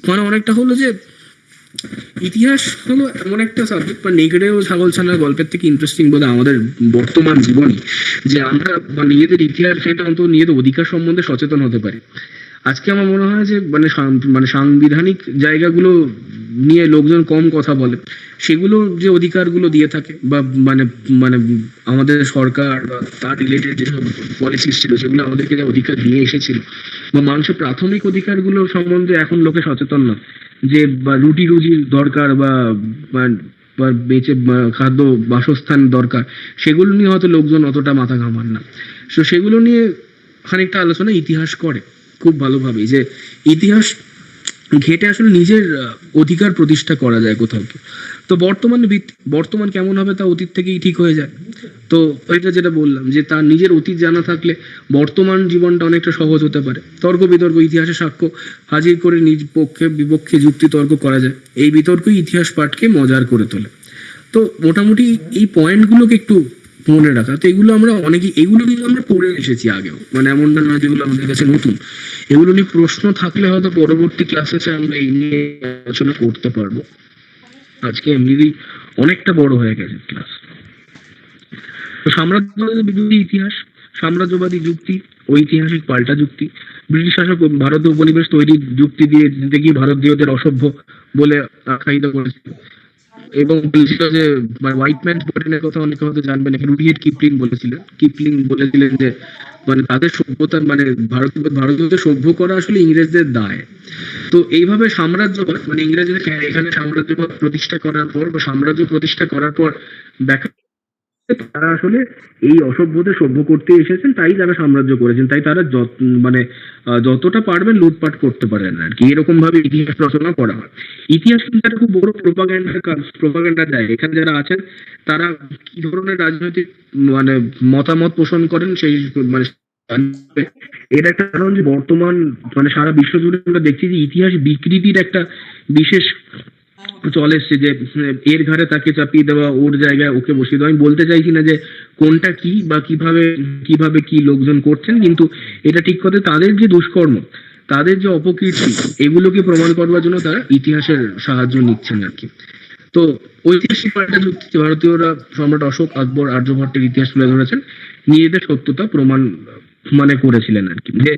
মানে অনেকটা হলো যে ইতিহাস হলো এমন একটা সাবজেক্ট বা নেকড়ে ও ছাগলছানার গল্পের থেকে ইন্টারেস্টিং বোধ আমাদের বর্তমান জীবনে, যে আমরা নিজেদের ইতিহাস সেটা অন্তত নিজেদের অধিকার সম্বন্ধে সচেতন হতে পারি। আজকে আমার মনে হয় যে মানে সাংবিধানিক জায়গাগুলো নিয়ে লোকজন কম কথা বলে, সেগুলো যে অধিকারগুলো দিয়ে থাকে বা মানে মানে আমাদের সরকার বা তার রিলেটেড যেসব পলিসিস ছিল সেগুলো আমাদেরকে যে অধিকার দিয়ে এসেছিল, বা মানুষের প্রাথমিক অধিকারগুলো সম্বন্ধে এখন লোকে সচেতন না, যে বা রুটি রুজির দরকার বা বেঁচে খাদ্য বাসস্থান দরকার, সেগুলো নিয়ে হয়তো লোকজন অতটা মাথা ঘামান না। তো সেগুলো নিয়ে খানিকটা আলোচনা ইতিহাস করে খুব ভালোভাবে, যে ইতিহাস ঘেটে আসলে নিজের অধিকার প্রতিষ্ঠা করা যায় কোথাও কি। তো বর্তমান কেমন হবে তা অতীত থেকেই ঠিক হয়ে যায়। তো ওইটা যেটা বললাম যে তার নিজের অতীত জানা থাকলে বর্তমান জীবনটা অনেকটা সহজ হতে পারে। তর্ক বিতর্ক, ইতিহাসের সাক্ষ্য হাজির করে নিজ পক্ষে বিপক্ষে যুক্তি তর্ক করা যায়, এই বিতর্কই ইতিহাস পাঠকে মজার করে তোলে। তো মোটামুটি এই পয়েন্টগুলোকে একটু মনে রাখা। তো এগুলো কিন্তু আমরা পড়ে এসেছি আগেও, মানে এমনটা নয় যেগুলো আমাদের কাছে নতুন। এগুলো নিয়ে প্রশ্ন থাকলে হয়তো পরবর্তী ক্লাসে আমরা এই নিয়ে আলোচনা করতে পারবো। আজকে এমনিতেই অনেকটা বড় হয়ে গেছে ক্লাস। তো সাম্রাজ্যবাদী বিরোধী ইতিহাস, সাম্রাজ্যবাদী যুক্তি, ঐতিহাসিক পাল্টা যুক্তি, ব্রিটিশ শাসক ভারতে উপনিবেশ তৈরির যুক্তি দিয়ে দেখি ভারতীয়দের অসভ্য বলে আখ্যায়িত করেছিল, এবং বলেছিল যে হোয়াইট ম্যান ব্রিটেনের কথা অনেকে হয়তো জানবেন, রুডিয়ার্ড কিপলিং বলেছিলেন যে মানে তাদের সভ্যতা মানে ভারতীয়দের সভ্য করা আসলে ইংরেজদের দায়। তো এইভাবে সাম্রাজ্যবাদ মানে ইংরেজদের এখানে সাম্রাজ্যবাদ প্রতিষ্ঠা করার পর বা সাম্রাজ্য প্রতিষ্ঠা করার পর দেখা তারা আসলে এই অসভ্যদের সভ্য করতে এসেছেন, তাই তারা সাম্রাজ্য করেছেন, তাই তারা মানে যতটা পারবেন লুটপাট করতে পারেন আর কি, এরকম ভাবে ইতিহাস রচনা করা হয়। ইতিহাস কিন্তু একটা খুব বড় প্রোপাগান্ডা দেয়। এখানে যারা আছেন তারা কি ধরনের রাজনৈতিক মানে মতামত পোষণ করেন সেই মানে এটা একটা কারণ যে বর্তমান মানে সারা বিশ্ব জুড়ে আমরা দেখছি যে ইতিহাস বিকৃতির একটা বিশেষ চলে এসছে, যে এর ঘাড়ে তাকে চাপিয়ে দেওয়া, ওর জায়গায় ওকে বসিয়ে দেওয়া। আমি বলতে চাইছি না যে কোনটা কি বা কিভাবে কি লোকজন করছেন, কিন্তু এটা ঠিক কথা তাদের যে দুষ্কর্ম, তাদের যে অপকীর্তি, এগুলোকে প্রমাণ করবার জন্য তারা ইতিহাসের সাহায্য নিচ্ছেন আর কি। তো ঐতিহাসিক পাল্টা যুক্তিতে ভারতীয়রা সম্রাট অশোক, আকবর, আর্যভট্টের ইতিহাস তুলে ধরেছেন, নিজেদের সত্যতা প্রমাণ মানে করেছিলেন আর কি। যে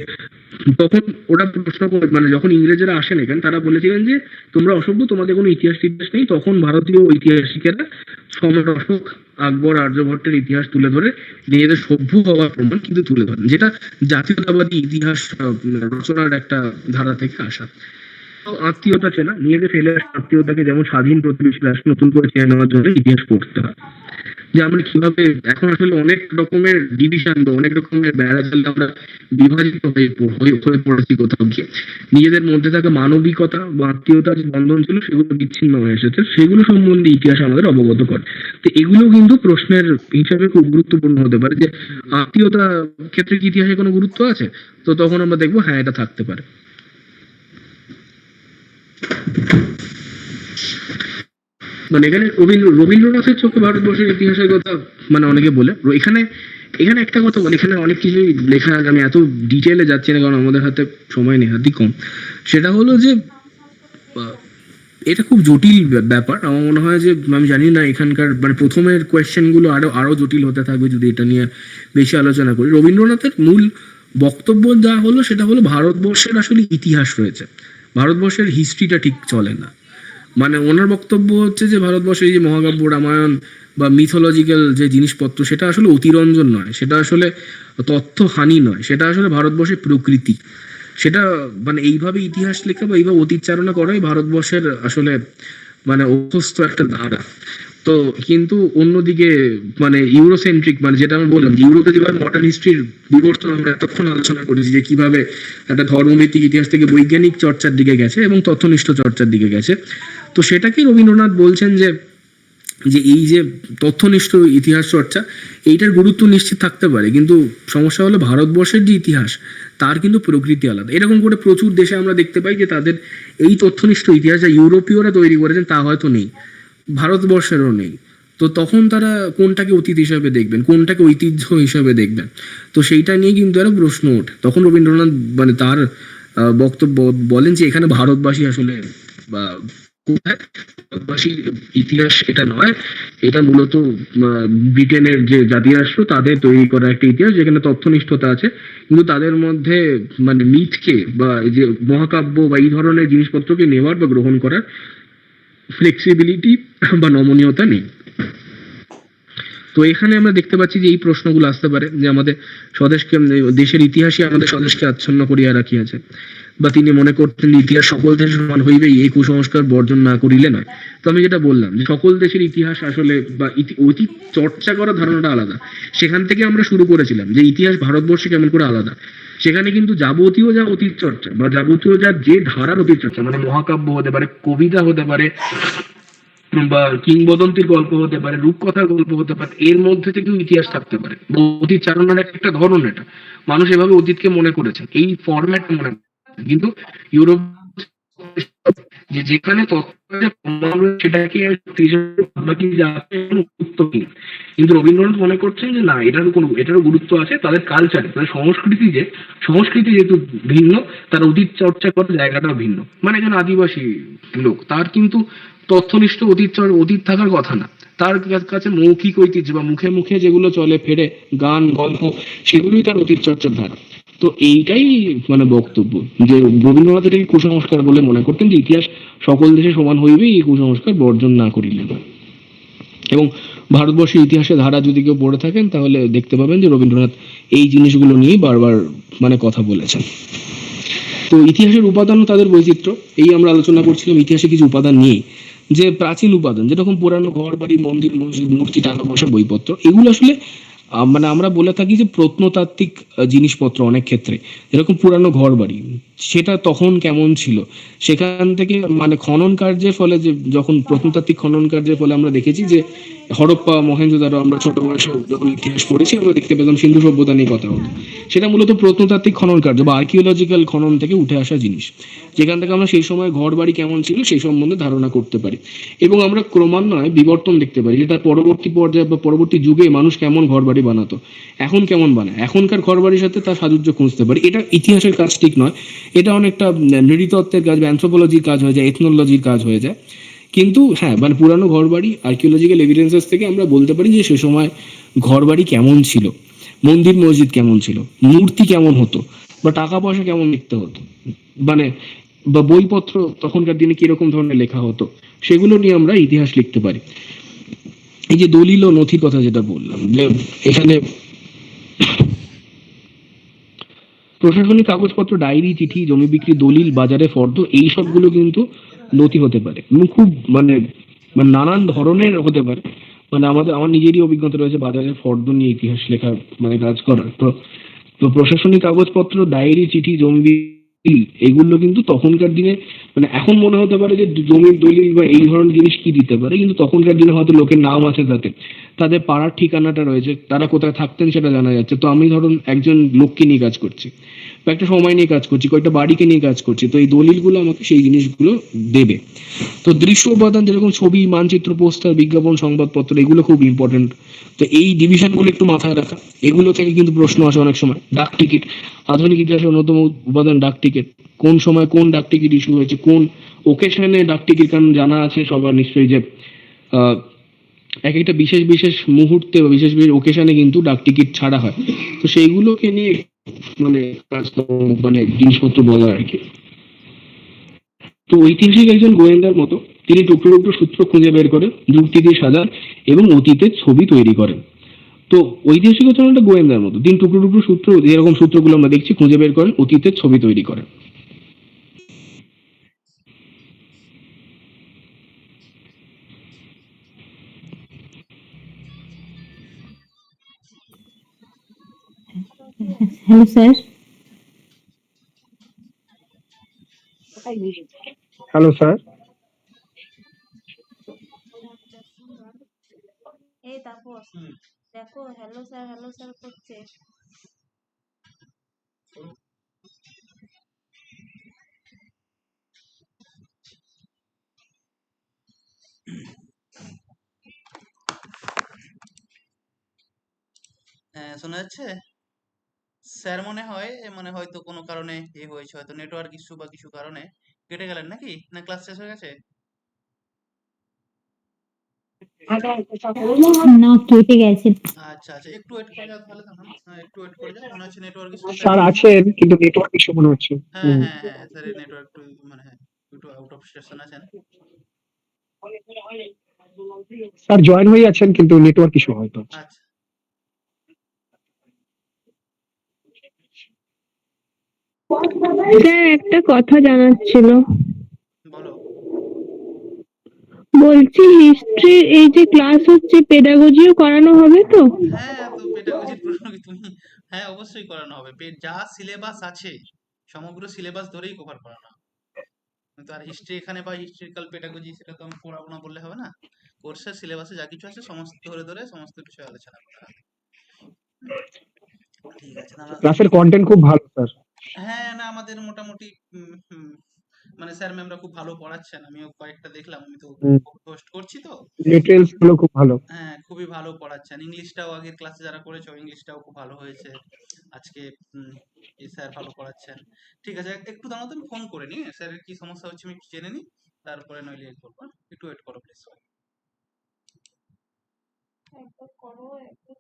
তখন ওরা প্রশ্ন করে মানে যখন ইংরেজরা আসেন এখানে, তারা বলেছিলেন যে তোমরা অসভ্য, তোমাদের কোনো ইতিহাস নেই। তখন ভারতীয় ঐতিহাসিকেরা সম্রাট অশোক, আকবর, আর্যভট্টের ইতিহাস তুলে ধরে নিজেদের সভ্য হওয়ার প্রমাণ কিন্তু তুলে ধরেন, যেটা জাতীয়তাবাদী ইতিহাস রচনার একটা ধারা থেকে আসা। আত্মীয়তা চেনা, নিজেদের ফেলে আসা আত্মীয়তাকে যেমন স্বাধীন প্রতিবেশী রাষ্ট্র নতুন করে চেয়ে নেওয়ার জন্য ইতিহাস পড়তে হয়। যে আমরা কিভাবে এখন আসলে অনেক রকমের ডিভিশন বা অনেক রকমের বেড়াজালে আমরা বিভাজিত হয়ে পড়েছি কোথাও গিয়ে। নিজেদের মধ্যে থাকা মানবিকতা বা আত্মীয়তার যে বন্ধন ছিল সেগুলো বিচ্ছিন্ন হয়ে এসেছে, সেগুলো সম্বন্ধে ইতিহাস আমাদের অবগত করে। তো এগুলো কিন্তু প্রশ্নের হিসাবে খুব গুরুত্বপূর্ণ হতে পারে, যে আত্মীয়তা ক্ষেত্রে কি ইতিহাসে কোনো গুরুত্ব আছে? তো তখন আমরা দেখবো হ্যাঁ, এটা থাকতে পারে। মানে এখানে রবীন্দ্রনাথের চোখে ভারতবর্ষের ইতিহাসের কথা মানে অনেকে বলে। এখানে একটা কথা বলে, এখানে অনেক কিছুই লেখা আছে, আমি এত ডিটেলে যাচ্ছি না কারণ আমাদের হাতে সময় নেহাতি কম। সেটা হলো যে এটা খুব জটিল ব্যাপার। আমার মনে হয় যে আমি জানি না এখানকার মানে প্রথমের কোয়েশ্চেন গুলো আরো জটিল হতে থাকবে যদি এটা নিয়ে বেশি আলোচনা করি। রবীন্দ্রনাথের মূল বক্তব্য যা হলো সেটা হলো ভারতবর্ষের আসলে ইতিহাস রয়েছে, ভারতবর্ষের হিস্ট্রিটা ঠিক চলে না। মানে ওনার বক্তব্য হচ্ছে যে ভারতবর্ষের এই যে মহাকাব্য, রামায়ণ বা মিথোলজিক্যাল যে জিনিসপত্র, সেটা আসলে অতিরঞ্জন নয়, সেটা আসলে তথ্যহানি নয়, সেটা আসলে ভারতবর্ষের প্রকৃতি। সেটা মানে এইভাবে ইতিহাস লেখা বা এইভাবে অতীতচারণা করাই ভারতবর্ষের আসলে মানে অভ্যস্ত একটা ধারা। তো কিন্তু অন্যদিকে মানে ইউরোসেন্ট্রিক, মানে যেটা আমি বললাম, ইউরোপে যেভাবে মডার্ন হিস্ট্রির বিবর্তন আমরা এতক্ষণ আলোচনা করেছি, যে কিভাবে একটা ধর্মভিত্তিক ইতিহাস থেকে বৈজ্ঞানিক চর্চার দিকে গেছে এবং তথ্যনিষ্ঠ চর্চার দিকে গেছে, তো সেটাকেই রবীন্দ্রনাথ বলছেন যে এই যে তথ্যনিষ্ঠ ইতিহাস চর্চা, এইটার গুরুত্ব নিশ্চিত থাকতে পারে, কিন্তু সমস্যা হলো ভারতবর্ষের যে ইতিহাস তার কিন্তু প্রকৃতি আলাদা। এরকম করে প্রচুর দেশে আমরা দেখতে পাই যে তাদের এই তথ্যনিষ্ঠ ইতিহাস যা ইউরোপীয়রা তৈরি করেছেন তা হয়তো নেই, ভারতবর্ষেরও নেই। তো তখন তারা কোনটাকে অতীত হিসাবে দেখবেন, কোনটাকে ঐতিহ্য হিসাবে দেখবেন, তো সেইটা নিয়ে কিন্তু একটা প্রশ্ন ওঠে। তখন রবীন্দ্রনাথ মানে তার বক্তব্য বলেন যে এখানে ভারতবাসী আসলে বা ভারতবাসীর ইতিহাস এটা নয়, এটা মূলত ব্রিটেনের যে জাতীয় রাষ্ট্র তাদের তৈরি করা একটা ইতিহাস, যেখানে তথ্যনিষ্ঠতা আছে, কিন্তু তাদের মধ্যে মানে মিথকে বা এই যে মহাকাব্য বা এই ধরনের জিনিসপত্রকে নেওয়ার বা গ্রহণ করার ফ্লেক্সিবিলিটি বা নমনীয়তা নেই। তো এখানে আমরা দেখতে পাচ্ছি যে এই প্রশ্নগুলো আসতে পারে যে আমাদের স্বদেশকে, দেশের ইতিহাসে আমাদের স্বদেশকে আচ্ছন্ন করিয়া রাখিয়াছে, বা তিনি মনে করতেন ইতিহাস সকল দেশের সমান হইবে, এই কুসংস্কার বর্জন না করিলে নয়। তো আমি যেটা বললাম যে সকল দেশের ইতিহাস আসলে বা অতীত চর্চা করার ধারণাটা আলাদা, সেখান থেকে আমরা শুরু করেছিলাম যে ইতিহাস ভারতবর্ষে কেমন করে আলাদা। সেখানে কিন্তু যাবতীয় যা অতীত চর্চা বা যাবতীয় যা যে ধারার অতীত চর্চা, মানে মহাকাব্য হতে পারে, কবিতা হতে পারে, বা কিংবদন্তির গল্প হতে পারে, রূপকথার গল্প হতে পারে, এর মধ্যে থেকেও ইতিহাস থাকতে পারে। অতীত চারণার একটা ধরন, এটা মানুষ এভাবে অতীতকে মনে করেছেন, এই ফরম্যাট মনে। কিন্তু ইউরোপ যেখানে সেটাকে কিন্তু রবীন্দ্রনাথ মনে করছেন যে না, এটারও গুরুত্ব আছে, তাদের কালচারে, তাদের সংস্কৃতি যেহেতু ভিন্ন, তার অতীত চর্চা করার জায়গাটাও ভিন্ন। মানে একজন আদিবাসী লোক, তার কিন্তু তথ্যনিষ্ঠ অতীত থাকার কথা না, তার কাছে মৌখিক ঐতিহ্য বা মুখে মুখে যেগুলো চলে ফেরে, গান, গল্প, সেগুলোই তার অতীত চর্চার ধারা। তো এইটাই মানে বক্তব্য যে রবীন্দ্রনাথ এটাকে কুসংস্কার বলে মনে করতেন, যে ইতিহাস সকল দেশে সমান হইবে, এই কুসংস্কার বর্জন না করিলে। এবং ভারতবর্ষের ইতিহাসে ধারা যদি কেউ পড়ে থাকেন তাহলে দেখতে পাবেন যে রবীন্দ্রনাথ এই জিনিসগুলো নিয়ে বারবার মানে কথা বলেছেন। তো ইতিহাসের উপাদানও তাদের বৈচিত্র্য। এই আমরা আলোচনা করছিলাম ইতিহাসে কিছু উপাদান নিয়ে, যে প্রাচীন উপাদান যেরকম পুরানো ঘর বাড়ি মন্দির মসজিদ মূর্তি টাকা পয়সা বইপত্র, এগুলো আসলে মানে আমরা বলে থাকি যে প্রত্নতাত্ত্বিক জিনিসপত্র অনেক ক্ষেত্রে, যেরকম পুরানো ঘর বাড়ি, সেটা তখন কেমন ছিল সেখান থেকে মানে খনন কার্যের ফলে, যে যখন প্রত্নতাত্ত্বিক খনন কার্যের ফলে আমরা দেখেছি যে হরপ্পা মহেঞ্জোদারো, আমরা ছোট বয়সে যখন ইতিহাস পড়েছি আমরা দেখতে পেলাম সিন্ধু সভ্যতা নিয়ে কথা হতো। সেটা মূলত প্রত্নতাত্ত্বিক খনন কার্য বা আর্কিওলজিক্যাল খনন থেকে উঠে আসা জিনিস, যেখান থেকে আমরা সেই সময় ঘর বাড়ি কেমন ছিল সেই সম্বন্ধে ধারণা করতে পারি। এবং আমরা ক্রমান্বয়ে বিবর্তন দেখতে পারি, যেটা পরবর্তী পর্যায়ে বা পরবর্তী যুগে মানুষ কেমন ঘর বাড়ি বানাতো, এখন কেমন বানায়, এখনকার ঘর বাড়ির সাথে তার সাযুজ্য খুঁজতে পারি। এটা ইতিহাসের কাজ ঠিক নয়, এটা অনেকটা নৃতত্ত্বের কাজ বা অ্যানথ্রোপোলজির কাজ হয়ে যায়, এথনোলজির কাজ হয়ে যায়। কিন্তু হ্যাঁ, মানে পুরানো ঘর বাড়ি আর্কিওলজিক্যাল এভিডেন্সেস থেকে আমরা বলতে পারি যে সে সময় ঘর বাড়ি কেমন ছিল, মন্দির মসজিদ কেমন ছিল, মূর্তি কেমন হতো, বা টাকা পয়সা কেমন লিখতে হতো, মানে বা বইপত্র তখনকার দিনে কিরকম ধরনের লেখা হতো, সেগুলো নিয়ে আমরা ইতিহাস লিখতে পারি। এই যে দলিল ও নথির কথা যেটা বললাম, যে এখানে প্রশাসনিক কাগজপত্র, ডায়েরি, চিঠি, জমি বিক্রি, দলিল, বাজারে ফর্দ, এই সবগুলো কিন্তু নথি হতে পারে এবং খুব মানে মানে নানান ধরনের হতে পারে। মানে আমার নিজেরই অভিজ্ঞতা রয়েছে বাজারের ফর্দ নিয়ে ইতিহাস লেখার, মানে কাজ করার। তো তো প্রশাসনিক কাগজপত্র, ডায়েরি, চিঠি, জমি বিল, এগুলো কিন্তু তখনকার দিনে, মানে এখন মনে হতে পারে যে জমির দলিল বা এই ধরনের জিনিস কি দিতে পারে, কিন্তু তখনকার দিনে হয়তো লোকের নাম আছে তাতে, তাদের পাড়ার ঠিকানাটা রয়েছে, তারা কোথায় থাকতেন সেটা জানা যাচ্ছে। তো আমি ধরুন একজন লোককে নিয়ে কাজ করছি বা একটা সময় নিয়ে কাজ করছি, কয়েকটা বাড়িকে নিয়ে কাজ করছি, তো এই দলিলগুলো আমাকে সেই জিনিসগুলো দেবে। তো দৃশ্য উপাদান যেরকম ছবি, মানচিত্র, পোস্টার, বিজ্ঞাপন, সংবাদপত্র, এগুলো খুব ইম্পর্টেন্ট। তো এই ডিভিশনগুলো একটু মাথায় রাখা, এগুলো থেকে কিন্তু প্রশ্ন আসে অনেক সময়। ডাক টিকিট, আধুনিক ইতিহাসের অন্যতম উপাদান ডাক টিকিট। কোন সময় কোন ডাক টিকিট ইস্যু হয়েছে, কোন ওকেশনে ডাক টিকিট, কারণ জানা আছে সবার নিশ্চয়ই যে আহ, এক একটা বিশেষ বিশেষ মুহূর্তে বা বিশেষ বিশেষ ওকেশনে কিন্তু ডাক টিকিট ছাড়া হয়। তো সেইগুলোকে নিয়ে মানে কাজ, মানে জিনিসপত্র বলা আর কি। তো ঐতিহাসিক একজন গোয়েন্দার মতো তিনি টুকরো টুকরো সূত্র খুঁজে বের করে যুক্তি দিয়ে সাজান এবং অতীতের ছবি তৈরি করেন। তো ঐতিহাসিক হচ্ছেন একটা গোয়েন্দার মতো, তিনি টুকরো টুকরো সূত্র, যেরকম সূত্রগুলো আমরা দেখছি, খুঁজে বের করেন, অতীতের ছবি তৈরি করেন। Hello sir. Hello sir. এই তাপস, দেখো হ্যালো স্যার করছে। হ্যাঁ, শোনা যাচ্ছে? স্যার মনে হয়তো কোনো কারণে হয়েছে, হয়তো নেটওয়ার্ক ইস্যু বা কিছু কারণে কেটে গেলেন নাকি, না ক্লাস শেষ হয়ে গেছে? না, কেটে গেছে। আচ্ছা আচ্ছা, একটু ওয়েট করে যাও তাহলে তখন। হ্যাঁ, একটু ওয়েট করে যাও, মনে হচ্ছে নেটওয়ার্ক ইস্যু স্যার। স্যার আছেন কিন্তু নেটওয়ার্ক ইস্যু মনে হচ্ছে। হ্যাঁ হ্যাঁ হ্যাঁ, স্যারের নেটওয়ার্ক একটু মানে হ্যাঁ, একটু আউট অফ স্টেশন আছেন। স্যার জয়েন হয়ে আছেন কিন্তু নেটওয়ার্ক ইস্যু হয়তো। আচ্ছা, স্যার একটা কথা জানার ছিল। বলো। বলছি হিস্ট্রির এই যে ক্লাস হচ্ছে, পেডাগোজিও করানো হবে তো? হ্যাঁ, তো পেডাগজির প্রশ্ন কি তুমি, হ্যাঁ অবশ্যই করানো হবে। যা সিলেবাস আছে সমগ্র সিলেবাস ধরেই কভার করানো হবে। কিন্তু আর হিস্ট্রি এখানে বা হিস্ট্রিক্যাল পেডাগজি সেটা তো আমি পড়াবো না বললে হবে না। কোর্সের সিলেবাসে যা কিছু আছে সমস্ত ধরে ধরে সমস্ত বিষয় আলোচনা করা হবে। ঠিক আছে না? ক্লাসের কন্টেন্ট খুব ভালো স্যার। হ্যাঁ, না আমাদের মোটামুটি মানে স্যার ম্যামরা খুব ভালো পড়াচ্ছেন, আমিও কয়েকটা দেখলাম, আমি তো পোস্ট করছি তো। মেটেরিয়ালস গুলো খুব ভালো। হ্যাঁ, খুবই ভালো পড়াচ্ছেন। ইংলিশটাও আগের ক্লাসে যারা করেছো ইংলিশটাও খুব ভালো হয়েছে। আজকে এই স্যার ভালো পড়াচ্ছেন। ঠিক আছে, একটু দাঁড়াও তো, আমি ফোন করে নিই, স্যারের কি সমস্যা হচ্ছে আমি একটু জেনে নিই, তারপরে নইলে ইয়ে করবো। একটু ওয়েট করো প্লিজ। একবার করো, একবার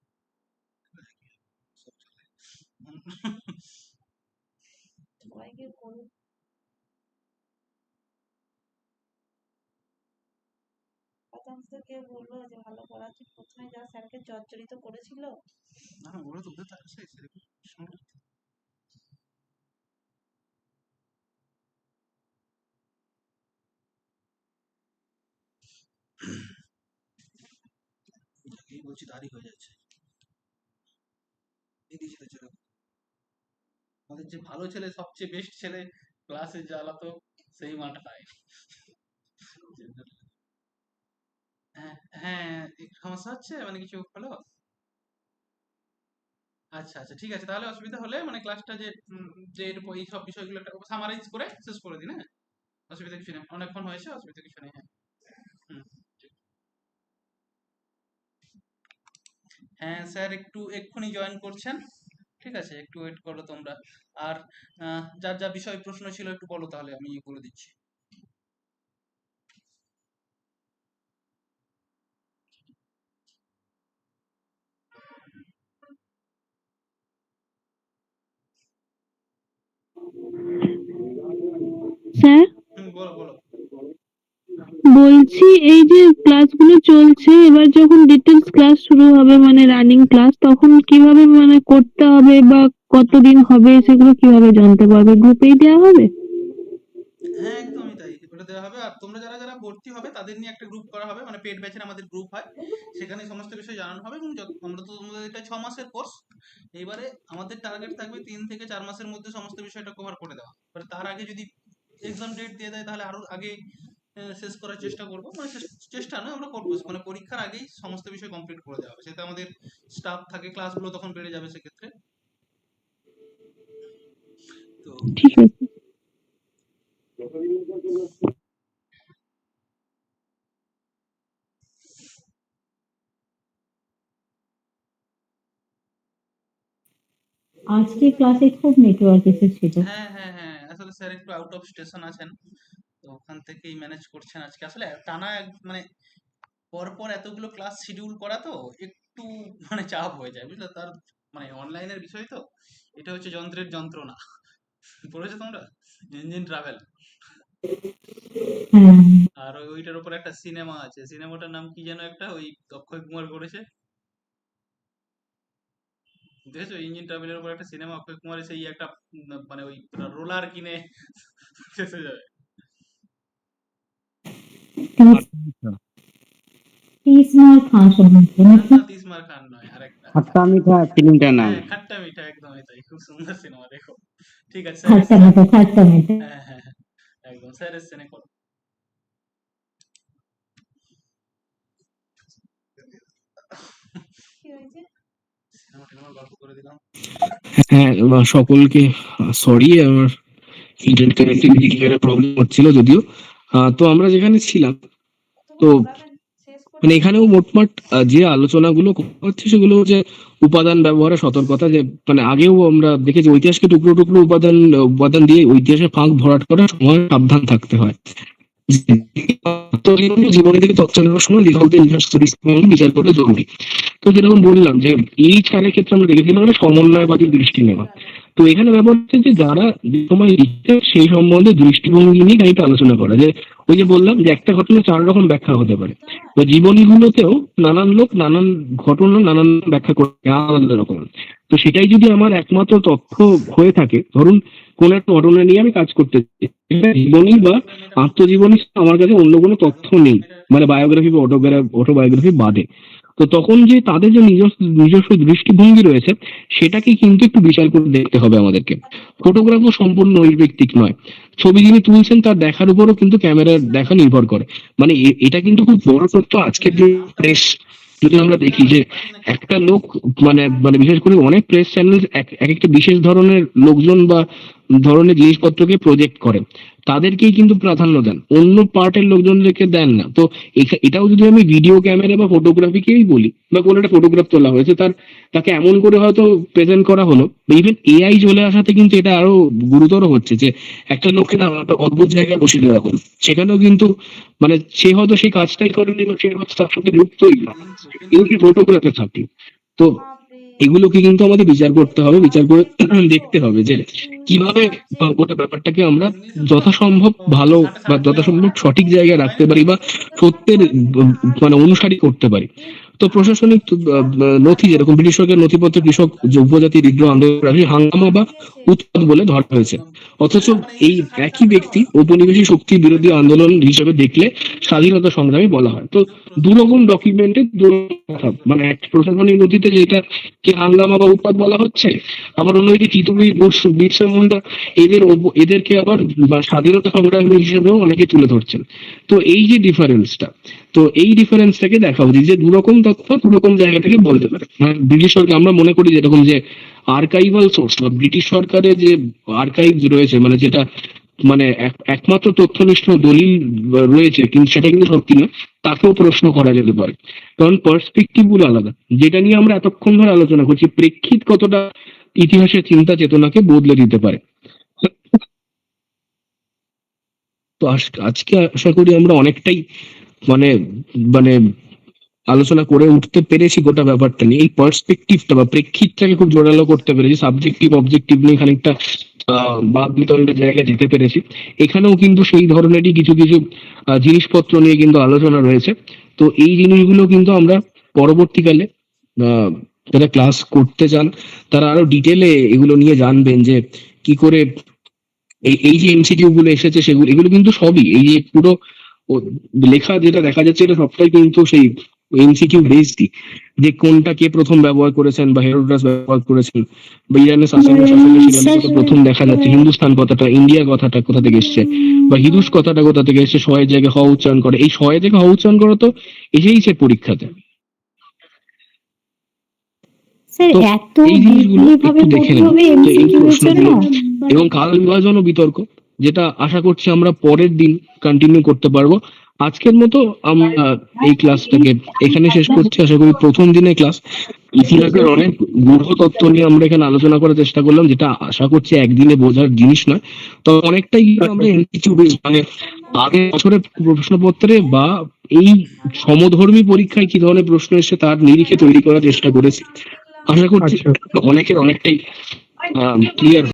সবাইকে করো। শতাংশ কে বললো যে ভালো পড়াচ্ছে, প্রথমে যা স্যারকে জর্জরিত করেছিল। না না, ওরা তো ওদের তো আছে, সেরকম এই বলছি তারই হয়ে যাচ্ছে। এই দিয়েছি তো ছেলে। আমাদের যে ভালো ছেলে, সবচেয়ে বেস্ট ছেলে, ক্লাসে জ্বালাতো, সেই মাঠ খায়। হ্যাঁ হ্যাঁ, একটু সমস্যা হচ্ছে মানে কিছু হলো? আচ্ছা আচ্ছা, ঠিক আছে, তাহলে অসুবিধা হলে মানে ক্লাসটা যে যে এই সব বিষয়গুলো একটা সামারাইজ করে শেষ করে দিন, হ্যাঁ? অসুবিধা কিছু নেই, অনেকক্ষণ হয়েছে, অসুবিধা কিছু নেই, হ্যাঁ। হুম। হ্যাঁ স্যার, একটু এক্ষুনি জয়েন করছেন, ঠিক আছে, একটু ওয়েট করো তোমরা। আর যার যা বিষয় প্রশ্ন ছিল একটু বলো, তাহলে আমি বলে দিচ্ছি। স্যার বলো বলো। বলছি এই যে ক্লাসগুলো চলছে, এবার যখন ডিটেলস ক্লাস শুরু হবে মানে রানিং ক্লাস, তখন কিভাবে মানে করতে হবে বা কতদিন হবে সেগুলো কিভাবে জানতে পারবে? গ্রুপেই দেওয়া হবে? হ্যাঁ একদমই তাই, ওটা দেওয়া হবে। আর তোমরা যারা যারা ভর্তি হবে তাদের নিয়ে একটা গ্রুপ করা হবে, মানে পেড ব্যাচের আমাদের গ্রুপ হয়, সেখানে সমস্ত বিষয় জানানো হবে। এবং আমরা তো তোমাদের এটা 6 মাসের কোর্স, এবারে আমাদের টার্গেট থাকবে 3 থেকে 4 মাসের মধ্যে সমস্ত বিষয়টা কভার করে দেওয়া। এবার তার আগে যদি এক্সাম ডেট দিয়ে দেয় তাহলে আরো আগে শেষ করার চেষ্টা করবো, মানে চেষ্টা নয়, আমরা করবো, মানে পরীক্ষার আগেই সমস্ত বিষয় কমপ্লিট করে দেওয়া হবে, সেটা আমাদের স্টাফ থাকে, ক্লাসগুলো তখন বেড়ে যাবে সেক্ষেত্রে। তো ঠিক আছে। আজকে ক্লাসে খুব নেটওয়ার্ক এসেছিল। হ্যাঁ হ্যাঁ হ্যাঁ, আসলে স্যার একটু আউট অফ স্টেশন আছেন, তো ওখান থেকেই ম্যানেজ করছেন আজকে। আসলে টানা মানে পরপর এতগুলো ক্লাস শিডিউল করা তো একটু মানে চাপ হয়ে যায়, বুঝলে, তার মানে অনলাইনের বিষয় তো, এটা হচ্ছে যন্ত্রের যন্ত্রণা। পড়েছো তোমরা ইঞ্জিন ট্রাভেল? হ্যাঁ। আর ওইটার উপর একটা সিনেমা আছে, সিনেমাটার নাম কি যেন একটা, ওই অক্ষয় কুমার করেছে, দেখেছো? ইঞ্জিন ট্রাভেলের উপর একটা সিনেমা, অক্ষয় কুমারের, সেই একটা মানে ওই রোলার কিনে শেষ হয়ে যাবে। 30 মার্ক হাসল না নাকি? না, তিসমার খান নয়, আরেকটা। খাট্টা মিঠা ফিল্মটার নাম। হ্যাঁ, খাট্টা মিঠা, একদমই তাই, খুব সুন্দর সিনেমা, দেখো। ঠিক আছে স্যার খাট্টা এসছেন। মিঠা, খাট্টা মিঠা। হ্যাঁ হ্যাঁ হ্যাঁ, একদম স্যার এসছেন, করো। কি হয়েছে? সিনেমা টিনেমা গল্প করে দিলাম। হ্যাঁ, সকলকে সরি, আমার ইন্টারনেট কানেক্টিভিটি প্রবলেম হচ্ছিল যদিও। তো আমরা যেখানে ছিলাম, তুমি তো পড়াবেন, শেষ করে মানে এখানেও মোটমাট যে আলোচনাগুলো হচ্ছে সেগুলো যে উপাদান ব্যবহারে সতর্কতা, যে মানে আগেও আমরা দেখেছি ঐতিহাসিক টুকরো টুকরো উপাদান উপাদান দিয়ে ইতিহাসের ফাঁক ভরাট করার সময় সাবধান থাকতে হয়। জীবনে থেকে তথ্য নেওয়ার সময় লেখকদের নিজস্ব দৃষ্টিভঙ্গি বিচার করা জরুরি। তো যেরকম বললাম যে এই ছাড়ের ক্ষেত্রে আমরা দেখেছিলাম মানে সমন্বয়বাদী দৃষ্টি নেওয়া। তো এখানে ব্যাপার হচ্ছে যে যারা যে সময় লিখছে সেই সম্বন্ধে দৃষ্টিভঙ্গি নিয়ে খানিকটা আলোচনা করা, যে ওই যে বললাম যে একটা ঘটনা 4 রকম ব্যাখ্যা হতে পারে, তো জীবনীগুলোতেও নানান লোক নানান ঘটনা নানান ব্যাখ্যা করে আলাদা রকম। তো সেটাই যদি আমার একমাত্র তথ্য হয়ে থাকে, ধরুন কোন একটা ঘটনা নিয়ে আমি কাজ করতে চাই, সেটা জীবনী বা আত্মজীবনী, আমার কাছে অন্য কোনো তথ্য নেই, মানে বায়োগ্রাফি বা অটোবায়োগ্রাফি বাদে। তো তখন যে তাদের যে নিজস্ব নিজস্ব দৃষ্টিভঙ্গি রয়েছে সেটাকে কিন্তু একটু বিচার করে দেখতে হবে আমাদেরকে। ফটোগ্রাফও সম্পূর্ণ নৈর্ব্যক্তিক নয়, ছবি যিনি তুলছেন তার দেখার উপরও কিন্তু ক্যামেরার দেখা নির্ভর করে। মানে এটা কিন্তু খুব বড় তথ্য। আজকের যে প্রেস যদি আমরা দেখি যে একটা লোক মানে মানে বিশেষ করে অনেক প্রেস চ্যানেল এক একটা বিশেষ ধরনের লোকজন বা ধরনের জিনিসপত্রকে প্রজেক্ট করে, তাদেরকেই কিন্তু প্রাধান্য দেন, অন্য পার্টের লোকজনদেরকে দেন না। তো এটাও যদি আমি ভিডিও ক্যামেরা বা ফটোগ্রাফিকেই বলি, বা কোনো একটা ফটোগ্রাফ তোলা হয়েছে তাকে এমন করে হয়তো প্রেজেন্ট করা হলো, ইভেন এআই চলে আসাতে কিন্তু এটা আরো গুরুতর হচ্ছে, যে একটা লোককে না একটা অদ্ভুত জায়গায় বসে দেওয়া হলো, সেখানেও কিন্তু মানে সে হয়তো সেই কাজটাই করেনি বা সে হয়তো তার সাথে যুক্তই না, কিন্তু কি ফটোগ্রাফে থাকি। তো এগুলোকে কিন্তু আমাদের বিচার করতে হবে, বিচার করে দেখতে হবে যে কিভাবে গোটা ব্যাপারটাকে আমরা যথাসম্ভব ভালো বা যথাসম্ভব সঠিক জায়গায় রাখতে পারি বা সত্যের মানে অনুসারী করতে পারি। তো প্রশাসনিক নথি যেরকম ব্রিটিশ সরকারের নথিপত্র কৃষক যে উপজাতি বিদ্রোহ আন্দোলন হাঙ্গামা বা উৎপাত বলে ধরা হয়েছে, অথচ এই একই ব্যক্তি ঔপনিবেশিক শক্তি বিরোধী আন্দোলন হিসেবে দেখলে স্বাধীনতা সংগ্রামী বলা হয়। তো দুরকম ডকুমেন্টে কথা, মানে একটা প্রশাসনিক নথিতে যেটা কি হাঙ্গামা বা উৎপাত বলা হচ্ছে, আবার অন্যদিকে চিতবীর বিরসা মুন্ডা এদেরকে আবার স্বাধীনতা সংগ্রামী হিসেবেও অনেকে তুলে ধরছেন। তো এই যে ডিফারেন্সটা, তো এই ডিফারেন্সটাকে দেখা উচিত যে দুরকম তথ্য দুরকম জায়গা থেকে বলতে পারে। ব্রিটিশ সরকার আমরা মনে করি যেরকম যে আর্কাইভাল সোর্স বা ব্রিটিশ সরকারের যে আর্কাইভ রয়েছে, মানে যেটা মানে একমাত্র তথ্যনিষ্ঠ দলিল রয়েছে, কিন্তু সেটা কিন্তু সত্যি না, তাকেও প্রশ্ন করা যেতে পারে, কারণ পার্সপেক্টিভ গুলো আলাদা। যেটা নিয়ে আমরা এতক্ষণ ধরে আলোচনা করছি, প্রেক্ষিত কতটা ইতিহাসের চিন্তা চেতনাকে বদলে দিতে পারে। তো আজকে আশা করি আমরা অনেকটাই মানে মানে আলোচনা করে উঠতে পেরেছি গোটা ব্যাপারটা নিয়ে। এই পার্সপেক্টিভটা বা প্রেক্ষিতটাকে খুব জোরালো করতে পেরেছি, সাবজেক্টিভ অবজেক্টিভ নিয়ে খানিকটা বাদ বিতণ্ডের জায়গায় যেতে পেরেছি। এখানেও কিন্তু সেই ধরনেরই কিছু কিছু জিনিসপত্র নিয়ে কিন্তু আলোচনা রয়েছে। তো এই জিনিসগুলো কিন্তু আমরা পরবর্তীকালে যারা ক্লাস করতে চান তারা আরো ডিটেলে এগুলো নিয়ে জানবেন যে কি করে এই যে এমসিকিউ গুলো এসেছে সেগুলো, এগুলো কিন্তু সবই এই যে পুরো লেখা যেটা দেখা যাচ্ছে এটা সবটাই কিন্তু সেই এমসিকিউ বেসডই, যে কোনটা কে প্রথম ব্যবহার করেছেন বা হেরোডোটাস ব্যবহার করেছেন, বা ইরানের শাসনের শিলালিপিতে প্রথম দেখা যাচ্ছে হিন্দুস্তান কথাটা, ইন্ডিয়া কথাটা কোথা থেকে এসছে, বা হিদুস কথাটা কোথা থেকে এসছে, শয়ের জায়গায় হ উচ্চারণ করে, এই শয়ের জায়গায় হ উচ্চারণ করা তো এসেইছে পরীক্ষাতে। স্যার তো এত এই জিনিসগুলো বিপুলভাবে একটু দেখে পড়তে নেব। হবে তো এই এমসিকিউ এর জন্য? প্রশ্নগুলো এবং কাল বিভাজন ও বিতর্ক, যেটা আশা করছি আমরা পরের দিন কন্টিনিউ করতে পারবো। আজকের মতো আমরা এই ক্লাসটাকে এখানে শেষ করছি। আশা করি প্রথম দিনের ক্লাস ইতিহাসের অনেক গূঢ় তথ্য নিয়ে আমরা এখানে আলোচনা করার চেষ্টা করলাম, যেটা আশা করছি একদিনে বোঝার জিনিস নয়। তো অনেকটাই কিন্তু আমরা এমসিকিউ মানে আগের বছরের প্রশ্নপত্রে বা এই সমধর্মী পরীক্ষায় কি ধরনের প্রশ্ন এসেছে তার নিরিখে তৈরি করার চেষ্টা করেছি। আশা করছি অনেকের অনেকটাই ক্লিয়ার